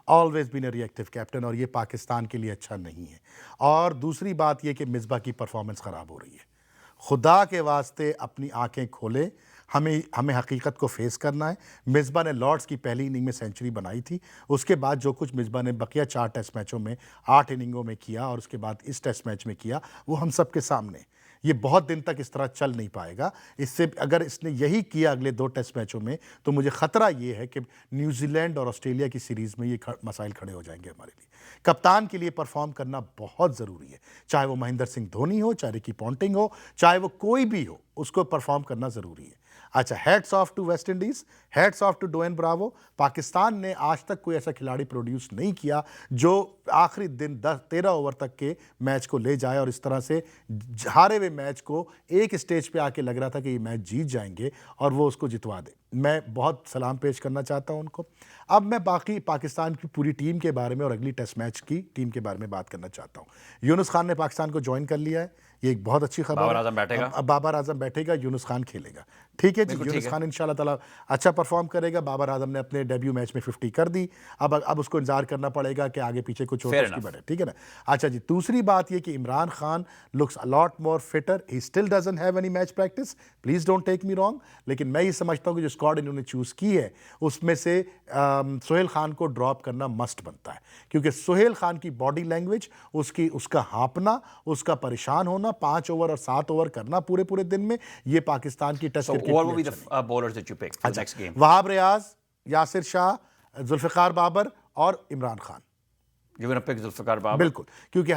always been a reactive captain, اور یہ پاکستان کے لیے اچھا نہیں ہے. اور دوسری بات یہ کہ مصباح کی پرفارمنس خراب ہو رہی ہے. خدا کے واسطے اپنی آنکھیں کھولے, ہمیں حقیقت کو فیس کرنا ہے. مصباح نے لارڈس کی پہلی اننگ میں سینچری بنائی تھی, اس کے بعد جو کچھ مصباح نے بقیہ 4 ٹیسٹ میچوں میں 8 اننگوں میں کیا اور اس کے بعد اس ٹیسٹ میچ میں کیا, وہ ہم سب کے سامنے. یہ بہت دن تک اس طرح چل نہیں پائے گا. اس سے اگر اس نے یہی کیا اگلے 2 ٹیسٹ میچوں میں تو مجھے خطرہ یہ ہے کہ نیوزی لینڈ اور آسٹریلیا کی سیریز میں یہ مسائل کھڑے ہو جائیں گے ہمارے لیے. کپتان کے لیے پرفارم کرنا بہت ضروری ہے, چاہے وہ مہندر سنگھ دھونی ہو, چاہے رکی پونٹنگ ہو, چاہے وہ کوئی بھی ہو, اس کو پرفارم کرنا ضروری ہے. اچھا, hats of two West Indies, hats of two ڈوین Bravo. Pakistan نے آج تک کوئی ایسا کھلاڑی پروڈیوس نہیں کیا جو آخری دن 13 اوور تک کے میچ کو لے جائے اور اس طرح سے ہارے ہوئے میچ کو ایک اسٹیج پہ آ کے لگ رہا تھا کہ یہ میچ جیت جائیں گے اور وہ اس کو جتوا دے. میں بہت سلام پیش کرنا چاہتا ہوں ان کو. اب میں باقی پاکستان کی پوری ٹیم کے بارے میں اور اگلی ٹیسٹ میچ کی ٹیم کے بارے میں بات کرنا چاہتا ہوں. یونس خان نے پاکستان کو جوائن کر لیا ہے, یہ ایک بہت اچھی خبر ہے. بابر اعظم بیٹھے گا, بابر اعظم بیٹھے گا, یونس خان کھیلے گا. ٹھیک ہے جی. یونس خان انشاءاللہ تعالیٰ اچھا پرفارم کرے گا. بابر اعظم نے اپنے ڈیبیو میچ میں 50 کر دی. اب اس کو انتظار کرنا پڑے گا کہ آگے پیچھے کچھ اور اس کی بڑھے. ٹھیک ہے نا. اچھا جی, دوسری بات یہ کہ Imran Khan looks a lot more fitter. He still doesn't have any match practice. Please don't take me wrong. لیکن میں یہ سمجھتا ہوں کہ جو اسکواڈ انہوں نے چوز کی ہے اس میں سے سہیل خان کو ڈراپ کرنا مسٹ بنتا ہے, کیونکہ سہیل خان کی باڈی لینگویج, اس کا ہانپنا, اس کا پریشان ہونا, 5 اوور اور 7 اوور کرنا پورے دن میں, یہ پاکستان کی test cricket. What will be the bowlers that you pick for the next game? Wahab Riaz, Yasir Shah, Zulfiqar Babar اور Imran Khan. You're going to pick Zulfiqar Babar? بالکل, کیونکہ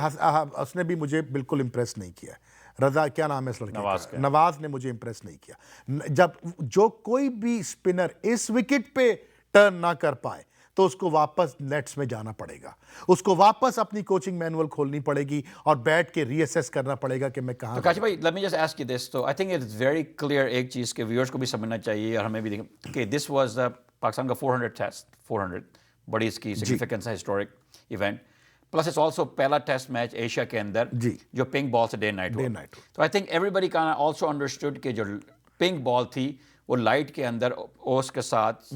اس نے بھی مجھے بالکل امپریس نہیں کیا. رضا, کیا نام ہے اس لڑکے کا, نواز نے مجھے امپریس نہیں کیا. جب جو کوئی بھی اسپنر اس وکٹ پہ ٹرن نہ کر پائے تو اس کو واپس نیٹس میں جانا پڑے گا, اس کو واپس اپنی کوچنگ مینول کھولنی پڑے گی اور بیٹھ کے ری اسیس کرنا پڑے گا کہ میں کہاں. تو کاشف بھائی, let me just ask you this. تو I think it is very clear ایک چیز کہ ویورز کو بھی سمجھنا چاہیے اور ہمیں بھی دیکھیں کہ this was پاکستان کا 400 ٹیسٹ, 400 بڑی اس کی سگنیفیکنس ہے, historic event. Plus it's also پہلا ٹیسٹ میچ ایشیا کے اندر جو پنک بال سے ڈے نائٹ ہوا. تو I think everybody can also understood کہ جو پنک بال تھی وہ لائٹ کے اندر اوس کے ساتھ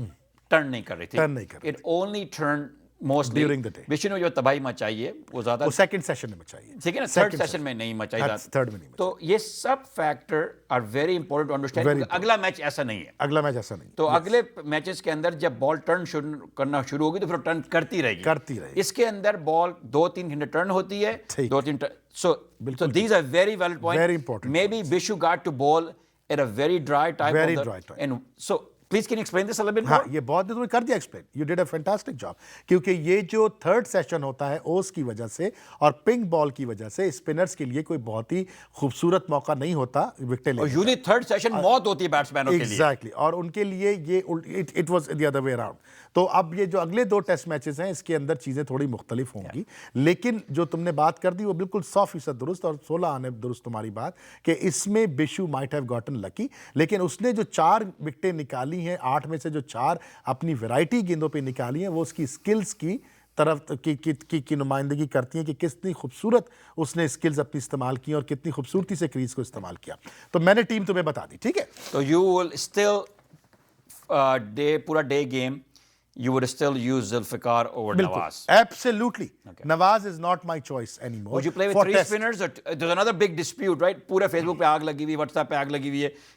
ٹرن نہیں کر رہی تھی. It only turn mostly during the day. Bishnoi جو تباہی مچائی ہے وہ زیادہ وہ سیکنڈ سیشن میں مچائی ہے, ٹھیک ہے نا, تھرڈ سیشن میں نہیں مچائی جاتی. تھرڈ میں نہیں. تو یہ سب factor are very important to understand. اگلا میچ ایسا نہیں ہے, اگلا میچ ایسا نہیں. تو اگلے میچز کے اندر جب بال ٹرن کرنا شروع ہوگی تو پھر ٹرن کرتی رہے گی. اس کے اندر بال 2-3 گھنٹے ٹرن ہوتی ہے, 2-3. So these are very valid points. Very important. Maybe Bishu got to bowl at a very dry time. Very dry time. And so please can you explain this a little bit more? ہاں, یہ بہت تم نے کر دیا explain. You did a fantastic job. کیونکہ یہ جو تھرڈ سیشن ہوتا ہے اوس کی وجہ سے اور پنک بال کی وجہ سے اسپنرز کے لیے کوئی بہت ہی خوبصورت موقع نہیں ہوتا وکٹیں لینے کا. یوزلی تھرڈ سیشن موت ہوتی ہے بیٹسمینوں کے لیے. ایگزیکٹلی, اور ان کے لیے یہ it was the other way around. تو اب یہ جو اگلے 2 ٹیسٹ میچز ہیں اس کے اندر چیزیں تھوڑی مختلف ہوں گی, لیکن جو تم نے بات کر دی وہ بالکل 100% درست اور 16 آنے درست تمہاری بات کہ اس میں بشو مائٹ ہیو گاٹن لکی. لیکن اس نے جو 4 وکٹیں نکالی ہیں, 8 میں سے جو 4 اپنی ویرائٹی گیندوں پہ نکالی ہیں, وہ اس کی سکلز کی طرف کی نمائندگی کرتی ہیں کہ کتنی خوبصورت اس نے سکلز اپنی استعمال کی اور کتنی خوبصورتی سے کریز کو استعمال کیا. تو میں نے ٹیم تمہیں بتا دی, ٹھیک ہے. تو یو ول اسٹل پورا day game you would still use Zulfikar over Nawaz? Absolutely. Okay. Nawaz is not my choice anymore. Would you play with 3 spinners? Or there's another big dispute, right? Pura Facebook pe aag lagi hui, WhatsApp pe aag lagi hui hai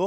2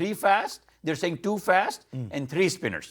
3 fast, they're saying 2 fast and 3 spinners.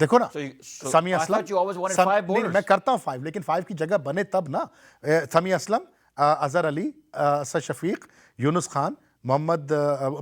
دیکھو نا, سمی اسلم, میں کرتا ہوں 5, لیکن 5 کی جگہ بنے تب نا. سمی اسلم, اظہر علی, اسد شفیق, یونس خان, محمد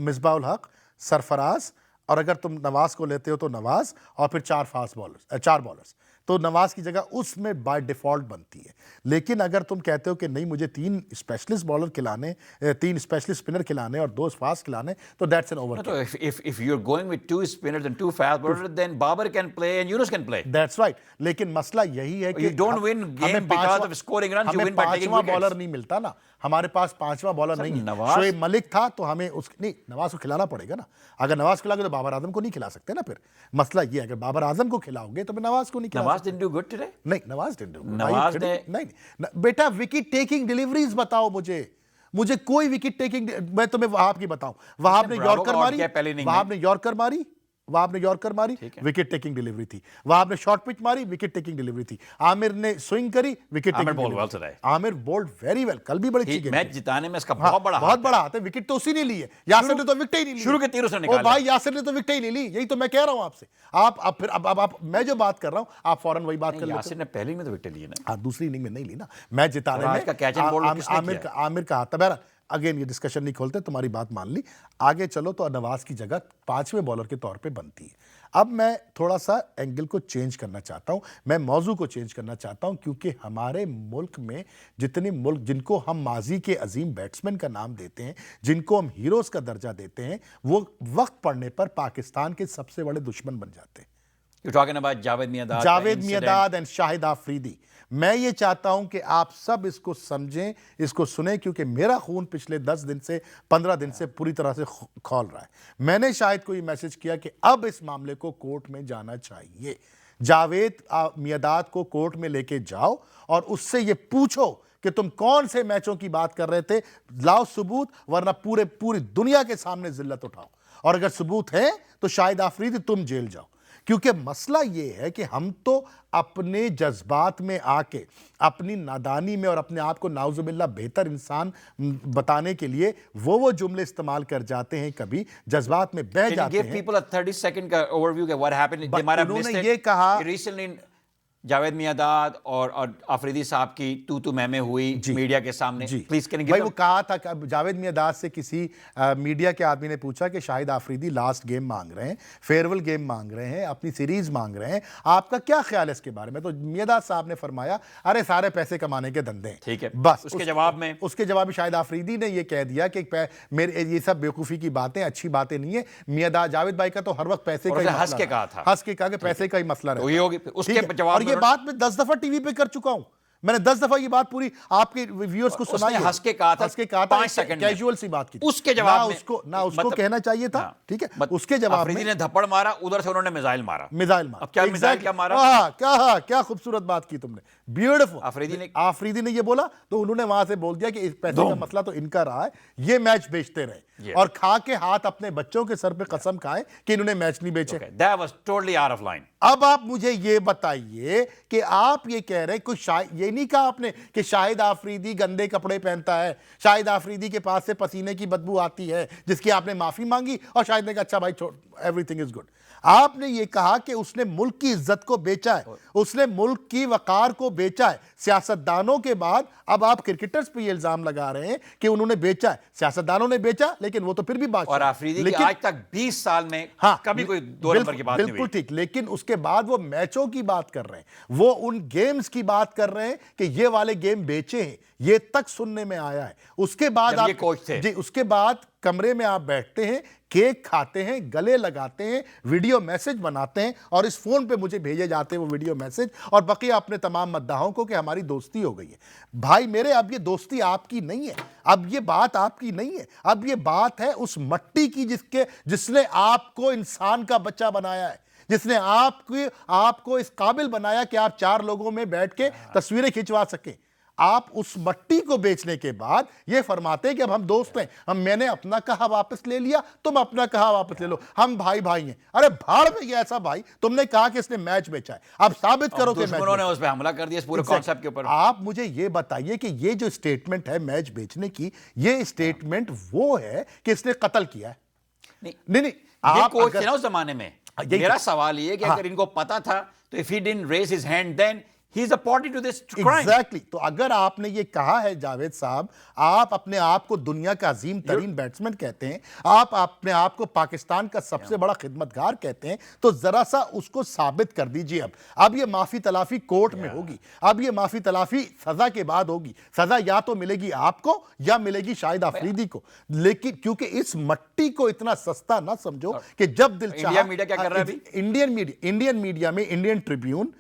مصباح الحق, سرفراز, اور اگر تم نواز کو لیتے ہو تو نواز, اور پھر 4 فاسٹ بولرز, 4 بالرز. تو نواز کی جگہ اس میں بائی ڈیفالٹ بنتی ہے. لیکن اگر تم کہتے ہو کہ نہیں مجھے 3 اسپیشلسٹ بالر کھلانے, 3 اسپیشلسٹ اسپنر کھلانے اور 2 فاسٹ کھلانے, تو that's an over. So if you're going with 2 spinners and 2 fast bowlers, then Babar can play and Yunus can play. That's right. لیکن مسئلہ یہی ہے کہ you don't win game because of scoring runs, you win by taking wickets. Bowler نہیں ملتا نا, ہمارے پاس 5واں bowler نہیں ہے. شعیب ملک تھا تو ہمیں نہیں, نواز کو کھلانا پڑے گا نا. اگر نواز کھلا گے تو بابر اعظم کو نہیں کھلا سکتے نا. پھر مسئلہ یہ ہے اگر بابر اعظم کو کھلاؤ گے تو نواز کو نہیں کھلا. نواز didn't do good today. نہیں, نواز didn't do good. نواز نے نہیں بیٹا, وکٹ ٹیکنگ ڈیلیوریز بتاؤ مجھے کوئی وکٹ ٹیکنگ. میں تمہیں وہاب کی بتاؤں, وہاب نے یارکر ماری, وکٹ ٹیکنگ ڈیلیوری تھی. وہاب نے شارٹ پچ ماری, وکٹ ٹیکنگ ڈیلیوری تھی. عامر نے سوئنگ کری, وکٹ ٹیکنگ ڈیلیوری. عامر بولڈ ویری ویل, کل بھی بڑی اچھی گیم. میچ جتانے میں اس کا بہت بڑا ہاتھ ہے. وکٹ تو اسی نے لی ہے, یاسر نے تو وکٹ ہی نہیں لی. شروع کے تیروں سے نکالا. او بھائی, یاسر نے تو وکٹ ہی نہیں لی. یہی تو میں کہہ رہا ہوں آپ سے. آپ پھر اب میں جو بات کر رہا ہوں آپ فوراً وہی بات کر لیتے. یاسر نے پہلی میں تو وکٹ لی نا. ہاں, دوسری اننگ میں نہیں لی نا. میچ جتانے میں عامر کا ہاتھ. بہرحال اگین یہ ڈسکشن نہیں کھولتے, تمہاری بات مان لی. آگے چلو تو نواز کی جگہ 5ویں بالر کے طور پہ بنتی ہے. اب میں تھوڑا سا اینگل کو چینج کرنا چاہتا ہوں, میں موضوع کو چینج کرنا چاہتا ہوں, کیونکہ ہمارے ملک میں جتنے ملک جن کو ہم ماضی کے عظیم بیٹسمین کا نام دیتے ہیں, جن کو ہم ہیروز کا درجہ دیتے ہیں, وہ وقت پڑنے پر پاکستان کے سب سے بڑے دشمن بن جاتے ہیں. You're talking about جاوید میاں جاوید میاں اینڈ شاہد آفریدی. میں یہ چاہتا ہوں کہ آپ سب اس کو سمجھیں, اس کو سنیں, کیونکہ میرا خون پچھلے 10 دن سے 15 دن سے پوری طرح سے کھول رہا ہے. میں نے شاہد کو یہ میسج کیا کہ اب اس معاملے کو کورٹ میں جانا چاہیے. جاوید میاں کو کورٹ میں لے کے جاؤ اور اس سے یہ پوچھو کہ تم کون سے میچوں کی بات کر رہے تھے, لاؤ ثبوت, ورنہ پوری دنیا کے سامنے ذلت اٹھاؤ. اور اگر ثبوت ہے تو شاہد آفریدی تم جیل جاؤ. کیونکہ مسئلہ یہ ہے کہ ہم تو اپنے جذبات میں آ کے, اپنی نادانی میں اور اپنے آپ کو نعوذ باللہ بہتر انسان بتانے کے لیے وہ جملے استعمال کر جاتے ہیں, کبھی جذبات میں بہہ جاتے ہیں. انہوں نے یہ کہا جاوید میاں اور آفریدی صاحب کی تو میں ہوئی میڈیا کے سامنے. پلیز کین بھائی وہ کہا تھا کہ جاوید میاں سے کسی میڈیا کے آدمی نے پوچھا کہ شاہد آفریدی لاسٹ گیم مانگ رہے ہیں, فیئرویل گیم مانگ رہے ہیں, اپنی سیریز مانگ رہے ہیں, آپ کا کیا خیال ہے اس کے بارے میں؟ تو میاں صاحب نے فرمایا ارے سارے پیسے کمانے کے دھندے ہیں. ٹھیک ہے, بس اس کے جواب میں شاہد آفریدی نے یہ کہہ دیا کہ میرے یہ سب بیوقوفی کی باتیں, اچھی باتیں نہیں ہیں. میاں جاوید بھائی کا تو ہر وقت پیسے کا ہی ہنس کے کہا تھا, ہنس کے کہا کہ پیسے کا ہی مسئلہ رہتا ہے. اور یہ بات میں 10 دفعہ ٹی وی پہ کر چکا ہوں, میں نے 10 دفعہ یہ بات پوری آپ کے ویورز کو سنائی ہے. ہنس کے کہا تھا 5 سیکنڈ کیجول سی بات کی, اس کے جواب میں نہ اس کو کہنا چاہیے تھا. ٹھیک ہے, اس کے جواب میں آفریدی نے دھپڑ مارا, ادھر سے انہوں نے میزائل مارا. اب کیا میزائل کیا مارا, کیا خوبصورت بات کی تم نے, بیوٹیفل. آفریدی نے یہ بولا تو انہوں نے وہاں سے بول دیا کہ اس پیسے کا مسئلہ تو ان کا رہا ہے, یہ میچ بیچتے رہے اور کھا کے ہاتھ اپنے بچوں کے سر پہ قسم کھائے کہ انہوں نے میچ نہیں بیچے. That was totally out of line. اب آپ مجھے یہ بتائیے کہ آپ یہ کہہ رہے یہ نہیں کہا آپ نے کہ شاہد آفریدی گندے کپڑے پہنتا ہے, شاہد آفریدی کے پاس سے پسینے کی بدبو آتی ہے, جس کی آپ نے معافی مانگی اور شاہد نے کہا اچھا بھائی ایوری تھنگ از گڈ. آپ نے یہ کہا کہ اس نے ملک کی عزت کو بیچا ہے, اس نے ملک کی وقار کو بیچا ہے. سیاستدانوں کے بعد اب آپ کرکٹرز پہ یہ الزام لگا رہے ہیں کہ انہوں نے بیچا ہے. سیاستدانوں نے بیچا لیکن وہ تو پھر بھی بات, اور آفریدی کی آج تک 20 سال میں کبھی کوئی 2 نمبر کی بات نہیں ہوئی. بالکل ٹھیک, لیکن اس کے بعد وہ میچوں کی بات کر رہے ہیں, وہ ان گیمز کی بات کر رہے ہیں کہ یہ والے گیم بیچے ہیں, یہ تک سننے میں آیا ہے. اس کے بعد آپ کوچ تھے, جی اس کے بعد کمرے میں آپ بیٹھتے ہیں, کیک کھاتے ہیں, گلے لگاتے ہیں, ویڈیو میسج بناتے ہیں اور اس فون پہ مجھے بھیجے جاتے ہیں وہ ویڈیو میسج, اور بقیہ اپنے تمام مداحوں کو کہ ہماری دوستی ہو گئی ہے. بھائی میرے, اب یہ دوستی آپ کی نہیں ہے, اب یہ بات آپ کی نہیں ہے, اب یہ بات ہے اس مٹی کی جس نے آپ کو انسان کا بچہ بنایا ہے, جس نے آپ کو اس قابل بنایا کہ آپ 4 لوگوں میں بیٹھ کے تصویریں کھنچوا سکیں. آپ اس مٹی کو بیچنے کے بعد یہ فرماتے ہیں کہ اب ہم دوست ہیں, میں نے اپنا کہا واپس لے لیا, تم اپنا کہا واپس لے لو, ہم بھائی ہیں. ارے بھاڑ میں یہ ایسا بھائی, تم نے کہا کہ اس نے میچ بیچا ہے, اب ثابت کرو کہ دشمنوں نے اس پہ حملہ کر دیا اس پورے کانسیپٹ کے اوپر. آپ مجھے یہ بتائیے کہ یہ جو اسٹیٹمنٹ ہے میچ بیچنے کی, یہ اسٹیٹمنٹ وہ ہے کہ اس نے قتل کیا ہے؟ نہیں, یہ کوچ تھے نا اس زمانے میں. میرا سوال یہ ہے کہ اگر ان کو پتا تھا تو if he didn't raise his hand then he is a party to this crime. Exactly. تو اگر آپ نے یہ کہا ہے جاوید صاحب, آپ اپنے آپ کو دنیا کا عظیم ترین بیٹسمن کہتے ہیں, آپ اپنے آپ کو پاکستان کا سب سے بڑا خدمتگار کہتے ہیں, تو ذرا سا اس کو ثابت کر دیجئے. اب یہ معافی تلافی کورٹ میں ہوگی, اب یہ معافی تلافی سزا کے بعد ہوگی. سزا یا تو ملے گی آپ کو یا ملے گی شاہد آفریدی کو, لیکن کیونکہ اس مٹی کو اتنا سستا نہ سمجھو کہ جب دل چاہا. انڈیا میڈیا کیا کر رہا ہے؟ انڈین میڈیا میں Indian Tribune,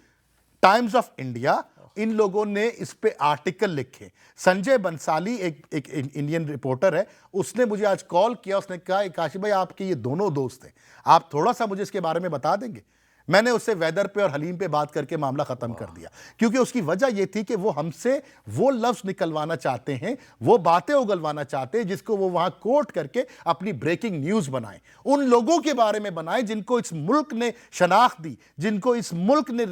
Times of India, ان لوگوں نے اس پہ آرٹیکل لکھے. سنجے بنسالی ایک انڈین رپورٹر ہے, اس نے مجھے آج کال کیا, اس نے کہا کاشف بھائی آپ کے یہ دونوں دوست ہیں, آپ تھوڑا سا مجھے اس کے بارے میں بتا دیں گے. میں نے اس سے ویدر پہ اور حلیم پہ بات کر کے معاملہ ختم کر دیا, کیونکہ اس کی وجہ یہ تھی کہ وہ ہم سے وہ لفظ نکلوانا چاہتے ہیں, وہ باتیں اگلوانا چاہتے ہیں جس کو وہ وہاں کوٹ کر کے اپنی بریکنگ نیوز بنائیں, ان لوگوں کے بارے میں بنائیں جن کو اس ملک نے شناخت دی, جن کو اس ملک نے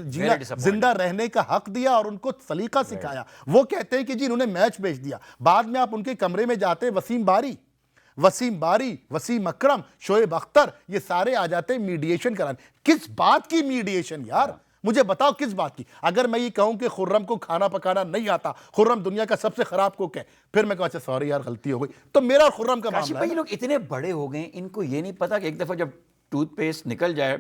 زندہ رہنے کا حق دیا اور ان کو سلیقہ سکھایا. وہ کہتے ہیں کہ جی انہوں نے میچ بیچ دیا. بعد میں آپ ان کے کمرے میں جاتے ہیں, وسیم باری, وسیم اکرم, شعیب اختر, یہ سارے آ جاتے ہیں میڈیشن کرانے. کس بات کی میڈیشن یار, مجھے بتاؤ کس بات کی؟ اگر میں یہ کہوں کہ خرم کو کھانا پکانا نہیں آتا, خرم دنیا کا سب سے خراب کوک ہے, پھر میں کہوں اچھا سوری یار غلطی ہو گئی, تو میرا اور خرم کا معاملہ ہے. یہ لوگ اتنے بڑے ہو گئے, ان کو یہ نہیں پتا کہ ایک دفعہ جب ٹوتھ پیسٹ نکل جائے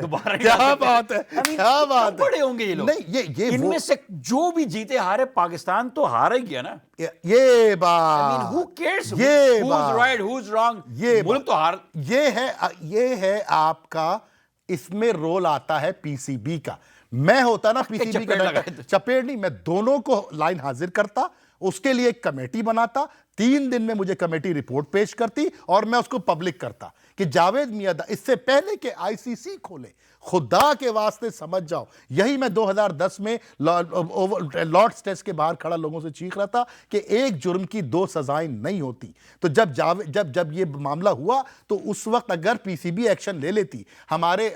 دوبارہ, کیا بات ہے, کیا بات ہے, بڑے ہوں گے یہ لوگ. نہیں, ان میں سے جو بھی جیتے ہارے, پاکستان تو ہارا ہی گیا نا. یہ بات, who cares یہ who's right who's wrong, ملک تو ہار. یہ ہے آپ کا اس میں رول آتا ہے پی سی بی کا. میں ہوتا نا پی سی بی کا چپیڑ نہیں, میں دونوں کو لائن حاضر کرتا, اس کے لیے ایک کمیٹی بناتا, 3 دن میں مجھے کمیٹی رپورٹ پیش کرتی اور میں اس کو پبلک کرتا کہ جاوید میاں اس سے پہلے کہ آئی سی سی کھولے, خدا کے واسطے سمجھ جاؤ. یہی میں 2010 میں لارڈس ٹیسٹ کے باہر کھڑا لوگوں سے چیخ رہا تھا کہ ایک جرم کی 2 سزائیں نہیں ہوتی. تو جب یہ معاملہ ہوا تو اس وقت اگر پی سی بی ایکشن لے لیتی, ہمارے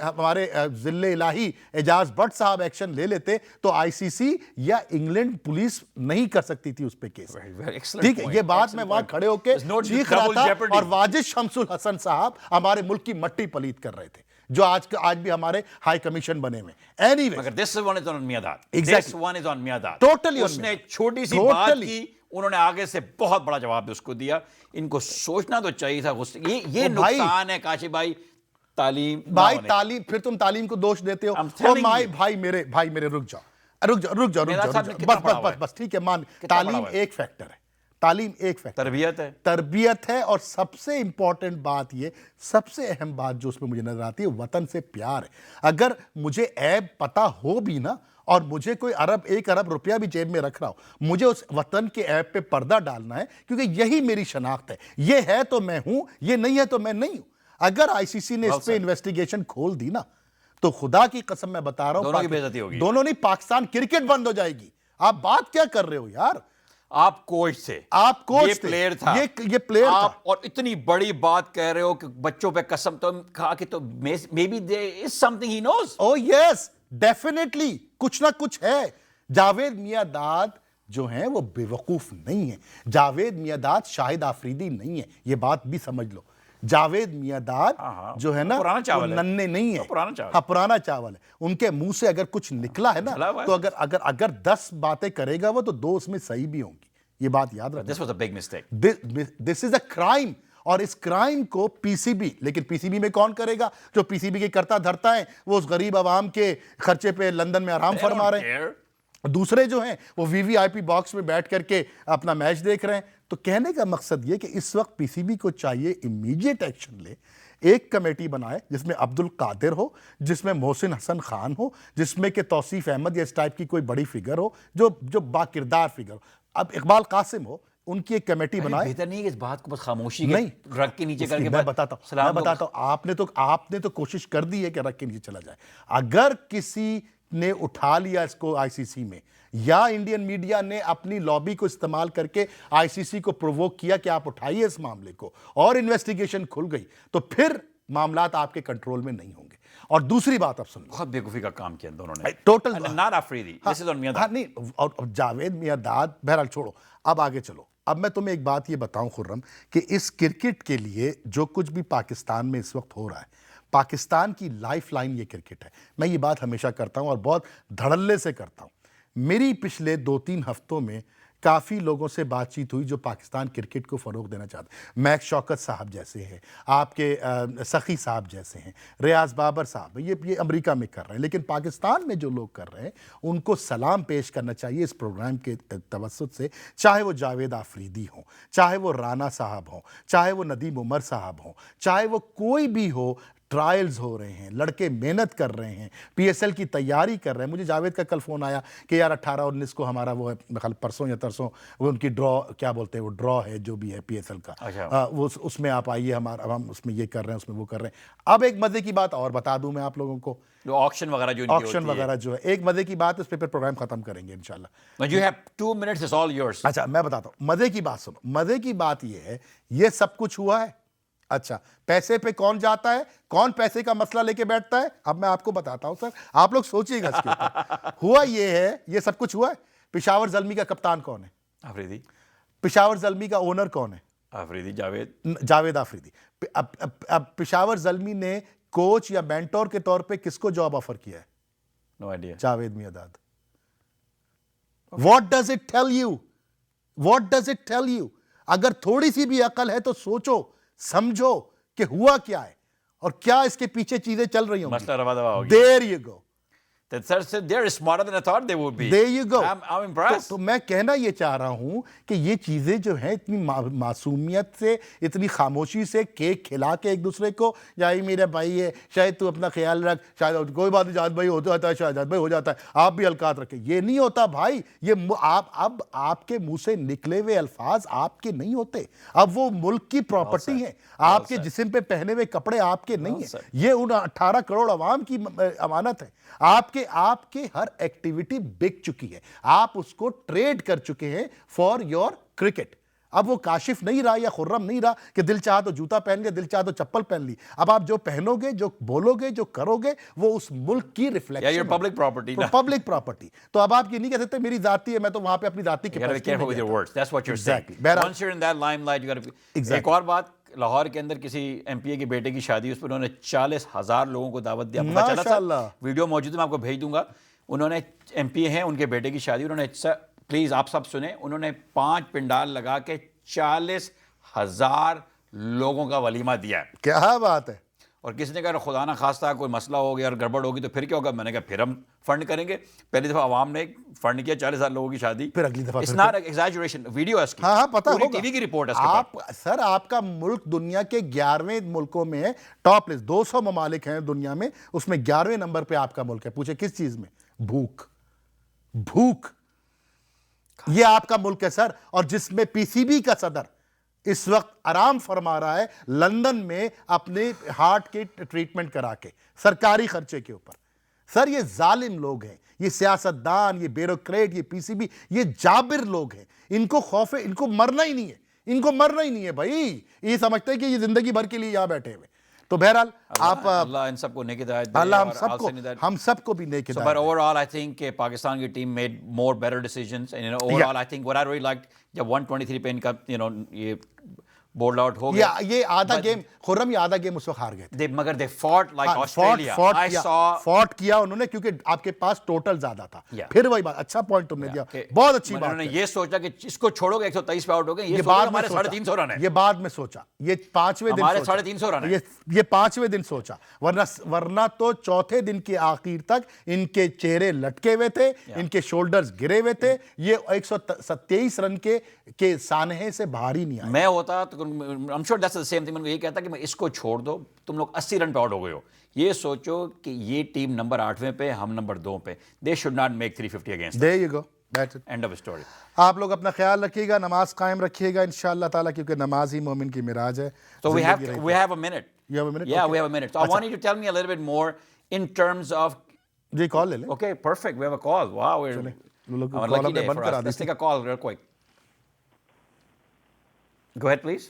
ذل الہی اعجاز بٹ صاحب ایکشن لے لیتے, تو آئی سی سی یا انگلینڈ پولیس نہیں کر سکتی تھی اس پہ کیس. ٹھیک ہے, یہ بات میں وہاں کھڑے ہو کے چیخ رہا تھا, اور واجد شمس الحسن صاحب ہمارے ملک کی مٹی پلیت کر رہے تھے, جو آج بھی ہمارے ہائی کمیشن بنے ہوئے. مگر this one is on میاں داد. Exactly. This one is on میاں داد. Totally. اس نے چھوٹی سی بات کی, انہوں نے آگے سے بہت بڑا جواب بھی اس کو دیا. ان کو سوچنا تو چاہیے تھا. یہ نقصان ہے کاشف بھائی, تعلیم تعلیم. پھر تم تعلیم کو دوش دیتے ہو. بھائی میرے رک جاؤ بس ٹھیک ہے, مان تعلیم ایک فیکٹر ہے, تعلیم ایک فیکٹر تربیت ہے. اور سب سے امپورٹنٹ بات یہ, سب سے اہم بات جو اس میں مجھے نظر آتی ہے, وطن سے پیار ہے. اگر مجھے عیب پتہ ہو بھی نا, اور مجھے کوئی 1 ارب روپیہ بھی جیب میں رکھ رہا ہو, مجھے اس وطن کے عیب پہ پردہ ڈالنا ہے, کیونکہ یہی میری شناخت ہے. یہ ہے تو میں ہوں, یہ نہیں ہے تو میں نہیں ہوں. اگر آئی سی سی نے اس پہ انویسٹیگیشن کھول دی نا, تو خدا کی قسم میں بتا رہا ہوں, دونوں کی بے عزتی ہوگی. دونوں نہیں, پاکستان کرکٹ بند ہو جائے گی. آپ بات کیا کر رہے ہو یار؟ آپ کوچ تھے, آپ کوچ یہ پلیئر تھا, یہ پلیئر تھا, اور اتنی بڑی بات کہہ رہے ہو کہ بچوں پہ قسم, تو کہا کہ تو maybe there is something he knows. Oh yes, definitely کچھ نہ کچھ ہے. جاوید میاں داد جو ہیں وہ بے وقوف نہیں ہیں. جاوید میاں داد شاہد آفریدی نہیں ہے, یہ بات بھی سمجھ لو. جاوید میاں داد جو ہے نا وہ ننے نہیں ہے, ہاں پرانا چاول ہے. ان کے منہ سے اگر کچھ نکلا ہے نا, تو اگر 10 باتیں کرے گا وہ, تو 2 اس میں صحیح بھی ہوں گی. یہ بات یاد رکھنا. This was a big mistake. This is a crime. اور اس کرائم کو پی سی بی, لیکن پی سی بی میں کون کرے گا؟ جو پی سی بی کے کرتا دھرتا ہے, وہ اس غریب عوام کے خرچے پہ لندن میں آرام فرما رہے ہیں. دوسرے جو ہیں وہ وی وی آئی پی باکس میں بیٹھ کر کے اپنا میچ دیکھ رہے ہیں. تو کہنے کا مقصد یہ کہ اس وقت پی سی بی کو چاہیے امیڈیٹ ایکشن لے, ایک کمیٹی بنائے جس میں عبد القادر ہو, جس میں محسن حسن خان ہو, جس میں کہ توصیف احمد یا اس ٹائپ کی کوئی بڑی فگر ہو, جو باکردار فگر ہو. اب اقبال قاسم ہو, ان کی ایک کمیٹی بنائے. بہتر نہیں ہے کہ اس بات کو بس خاموشی نہیں رکھ کے نیچے کر کے. میں بتاتا ہوں, آپ نے تو کوشش کر دی ہے کہ رکھ کے نیچے چلا جائے. اگر کسی نے اٹھا لیا اس کو آئی سی سی میں, یا انڈین میڈیا نے اپنی لابی کو استعمال کر کے آئی سی سی کو پرووک کیا کہ آپ اٹھائیے اس معاملے کو, اور انویسٹیگیشن کھل گئی, تو پھر معاملات آپ کے کنٹرول میں نہیں ہوں گے. اور دوسری بات آپ سن لو, بہت بیوقوفی کا کام کیا دونوں نے. Total not Afridi, this is on میاں داد. نہیں, اور جاوید میاں داد بہرحال چھوڑو, اب آگے چلو. اب میں تمہیں ایک بات یہ بتاؤں خرم, کہ اس کرکٹ کے لیے جو کچھ بھی پاکستان میں اس وقت ہو رہا ہے, پاکستان کی لائف لائن یہ کرکٹ ہے. میں یہ بات ہمیشہ کرتا ہوں اور بہت دھڑلے سے کرتا ہوں. میری پچھلے 2-3 ہفتوں میں کافی لوگوں سے بات چیت ہوئی جو پاکستان کرکٹ کو فروغ دینا چاہتے ہیں. میک شوکت صاحب جیسے ہیں, آپ کے سخی صاحب جیسے ہیں, ریاض بابر صاحب, یہ امریکہ میں کر رہے ہیں, لیکن پاکستان میں جو لوگ کر رہے ہیں ان کو سلام پیش کرنا چاہیے اس پروگرام کے توسط سے. چاہے وہ جاوید آفریدی ہوں, چاہے وہ رانا صاحب ہوں, چاہے وہ ندیم عمر صاحب ہوں, چاہے وہ کوئی بھی ہو. ٹرائلز ہو رہے ہیں, لڑکے محنت کر رہے ہیں, پی ایس ایل کی تیاری کر رہے ہیں. مجھے جاوید کا کل فون آیا کہ یار 18-19 کو ہمارا وہ ہے, پرسوں یا ترسوں وہ ان کی ڈرا, کیا بولتے ہیں وہ ڈرا ہے جو بھی ہے پی ایس ایل کا, وہ اس میں آپ آئیے, ہم اس میں یہ کر رہے ہیں, اس میں وہ کر رہے ہیں. اب ایک مزے کی بات اور بتا دوں میں آپ لوگوں کو, آکشن وغیرہ جو ہے, ایک مزے کی بات, اس پہ پھر پروگرام ختم کریں گے انشاءاللہ. You have 2 minutes, it's all yours. اچھا میں بتاتا ہوں, مزے کی بات سنو. مزے کی بات یہ ہے, یہ سب کچھ ہوا ہے. اچھا, پیسے پہ کون جاتا ہے, کون پیسے کا مسئلہ لے کے بیٹھتا ہے, اب میں آپ کو بتاتا ہوں سر, آپ لوگ سوچئے گا اس کے اوپر. ہوا یہ ہے, یہ سب کچھ ہوا ہے. پشاور زلمی کا کپتان کون ہے؟ آفریدی. پشاور زلمی کا اونر کون ہے؟ آفریدی, جاوید آفریدی. اب پشاور زلمی نے کوچ یا مینٹور کے طور پہ کس کو جاب آفر کیا ہے؟ No idea. جاوید میاں داد. What does it tell you? What does it tell you? اگر تھوڑی سی بھی عقل ہے تو سوچو, سمجھو کہ ہوا کیا ہے اور کیا اس کے پیچھے چیزیں چل رہی ہوں. مسئلہ روا دوا ہو گیا. There you go. Sir, they're smarter than I thought they would be. There you go. I'm impressed. تو میں کہنا یہ چاہ رہا ہوں کہ یہ چیزیں جو ہیں اتنی معصومیت سے, اتنی خاموشی سے کیک کھلا کے ایک دوسرے کو, یا یہ میرا بھائی ہے, شاید تو اپنا خیال رکھ, شاید کوئی بات نہیں, شاہد بھائی ہو جاتا ہے, شاہد بھائی ہو جاتا ہے, آپ بھی القات رکھیں. یہ نہیں ہوتا بھائی. یہ اب آپ کے منہ سے نکلے ہوئے الفاظ آپ کے نہیں ہوتے, اب وہ ملک کی پراپرٹی ہیں. آپ کے جسم پہ پہنے ہوئے کپڑے آپ کے نہیں ہیں, یہ ان 18 کروڑ عوام کی امانت ہے. آپ کے ہر ایکٹیویٹی بک چکی ہے, آپ اس کو ٹریڈ کر چکے ہیں فار یور کرکٹ. اب وہ کاشف نہیں رہا یا خرم نہیں رہا کہ دل چاہا تو جوتا پہن لیا, دل چاہا تو چپل پہن لی. اب آپ جو پہنو گے, جو بولو گے, جو کرو گے, وہ اس ملک کی ریفلیکشن ہے, پبلک پراپرٹی. Public property. تو اب آپ یہ نہیں کہہ سکتے میری ذاتی ہے, میں تو وہاں پہ اپنی ذاتی کی ایک اور بات, لاہور کے اندر کسی ایم پی اے کے بیٹے کی شادی, اس پر انہوں نے 40,000 لوگوں کو دعوت دیا. ماشاءاللہ, ویڈیو موجود ہے, میں آپ کو بھیج دوں گا. انہوں نے ایم پی اے ہیں, ان کے بیٹے کی شادی, انہوں نے پلیز آپ سب سنیں, انہوں نے 5 پنڈال لگا کے 40,000 لوگوں کا ولیمہ دیا ہے. کیا بات ہے. اور کسی نے کہا خدا نہ خواستہ کوئی مسئلہ ہو گیا اور گڑبڑ ہوگی تو پھر کیا ہوگا؟ میں نے کہا پھر ہم فنڈ کریں گے. پہلی دفعہ عوام نے فنڈ کیا 40,000 لوگوں کی شادی, پھر اگلی دفعہ It's not exaggeration, ویڈیو ہے اس کی. ہاں پتہ ہوگا, ٹی وی کی رپورٹ ہے اس کے پاس. سر آپ کا ملک دنیا کے 11ویں ملکوں میں ہے, ٹاپ لسٹ 200 ممالک ہیں دنیا میں, اس میں 11ویں نمبر پہ آپ کا ملک ہے. پوچھے کس چیز میں؟ بھوک. یہ آپ کا ملک ہے سر, اور جس میں پی سی بی کا صدر اس وقت آرام فرما رہا ہے لندن میں اپنے ہارٹ کے ٹریٹمنٹ کرا کے سرکاری خرچے کے اوپر. سر یہ ظالم لوگ ہیں, یہ سیاستدان, یہ بیوروکریٹ, یہ پی سی بی, یہ جابر لوگ ہیں. ان کو خوف ہے, ان کو مرنا ہی نہیں ہے, بھائی. یہ سمجھتے ہیں کہ یہ زندگی بھر کے لیے یہاں بیٹھے ہوئے. تو بہرحال آپ, اللہ ان سب کو نیک ہدایت دے, اللہ ہم سب کو بھی نیک ہدایت دے. But overall I think Pakistan کی team made more better decisions, and overall I think what I really liked, جب 123 پہ ان کا یہ بولڈ آؤٹ ہو گیا, یہ آدھا گیم خرم, یہ آدھا گیم اس وقت ہار گئے تھے. مگر they fought like Australia. Fought کیا انہوں نے, کیونکہ آپ کے پاس ٹوٹل زیادہ تھا. پھر وہی بات, اچھا پوائنٹ تم نے دیا, بہت اچھی بات. انہوں نے یہ سوچا کہ اس کو چھوڑو گے 123 پہ آؤٹ ہو گئے, یہ ہمارے 350 رن ہے. یہ بعد میں سوچا, یہ 5ویں دن, ہمارے 350 رن ہے, یہ 5ویں دن سوچا. ورنہ تو چوتھے دن کے آخر تک ان کے چہرے لٹکے ہوئے تھے, ان کے شولڈرز گرے ہوئے تھے. یہ 127 رن کے سانحے سے باہر ہی نہیں آئے. میں ہوتا تو I'm sure that's the same thing, میں یہ کہتا کہ میں اس کو چھوڑ دو, تم لوگ 80 رن پہ آؤٹ ہو گئے ہو. یہ سوچو کہ یہ ٹیم نمبر 8ویں پہ, ہم نمبر 2 پہ. They should not make 350 against. There you go. That's it. End of story. آپ لوگ اپنا خیال رکھیے گا, نماز قائم رکھیے گا انشاءاللہ تعالیٰ, کیونکہ نماز ہی مومن کی معراج ہے. So we have a minute. You have a minute? Yeah, we have a minute. So I want you to tell me a little bit more in terms of. جی کال لے لیں. Okay, perfect. We have a call. Wow, we're a lucky day for us. Let's take a call real quick. Go ahead, please.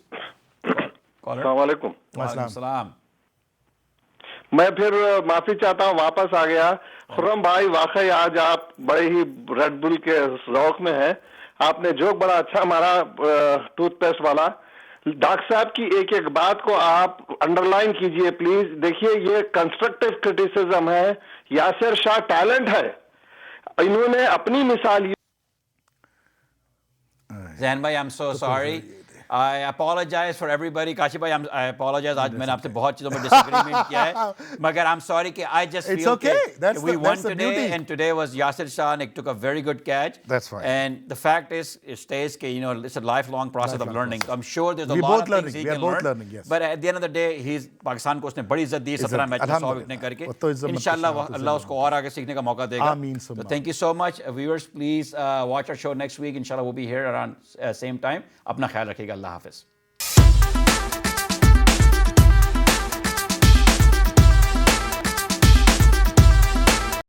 السلام علیکم. وعلیکم السلام. میں پھر معافی چاہتا ہوں, واپس آ گیا. خرم بھائی واقعی آج آپ بڑے ہی ریڈ بل کے ذوق میں ہیں. آپ نے جوک بڑا اچھا مارا ٹوتھ پیسٹ والا. ڈاکٹر صاحب کی ایک ایک بات کو آپ انڈر لائن کیجئے پلیز. دیکھیے یہ کنسٹرکٹیو کرٹیسزم ہے. یاسر شاہ ٹیلنٹ ہے, انہوں نے اپنی مثال. Zain bhai, I'm so sorry. I apologize for everybody. Kashi bhai, I apologize. آج میں نے آپ سے بہت چیزوں پر disagreement کیا ہے, مگر I'm sorry کہ I just feel that we won today, and today was Yasir Shah, and he took a very good catch. That's right. And the fact is, it stays کہ it's a lifelong process of learning. I'm sure there's a lot of things he can learn. But at the end of the day, Pakistan کو اس نے بڑی عزت دی 17 match میں 100 وکٹیں کر کے. انشاءاللہ اللہ اس کو اور آگے سیکھنے کا موقع دے گا. So thank you so much. Viewers, please watch our show next week. Inshallah we'll be here around same time. اپنا خیال رکھیے گا. اللہ حافظ.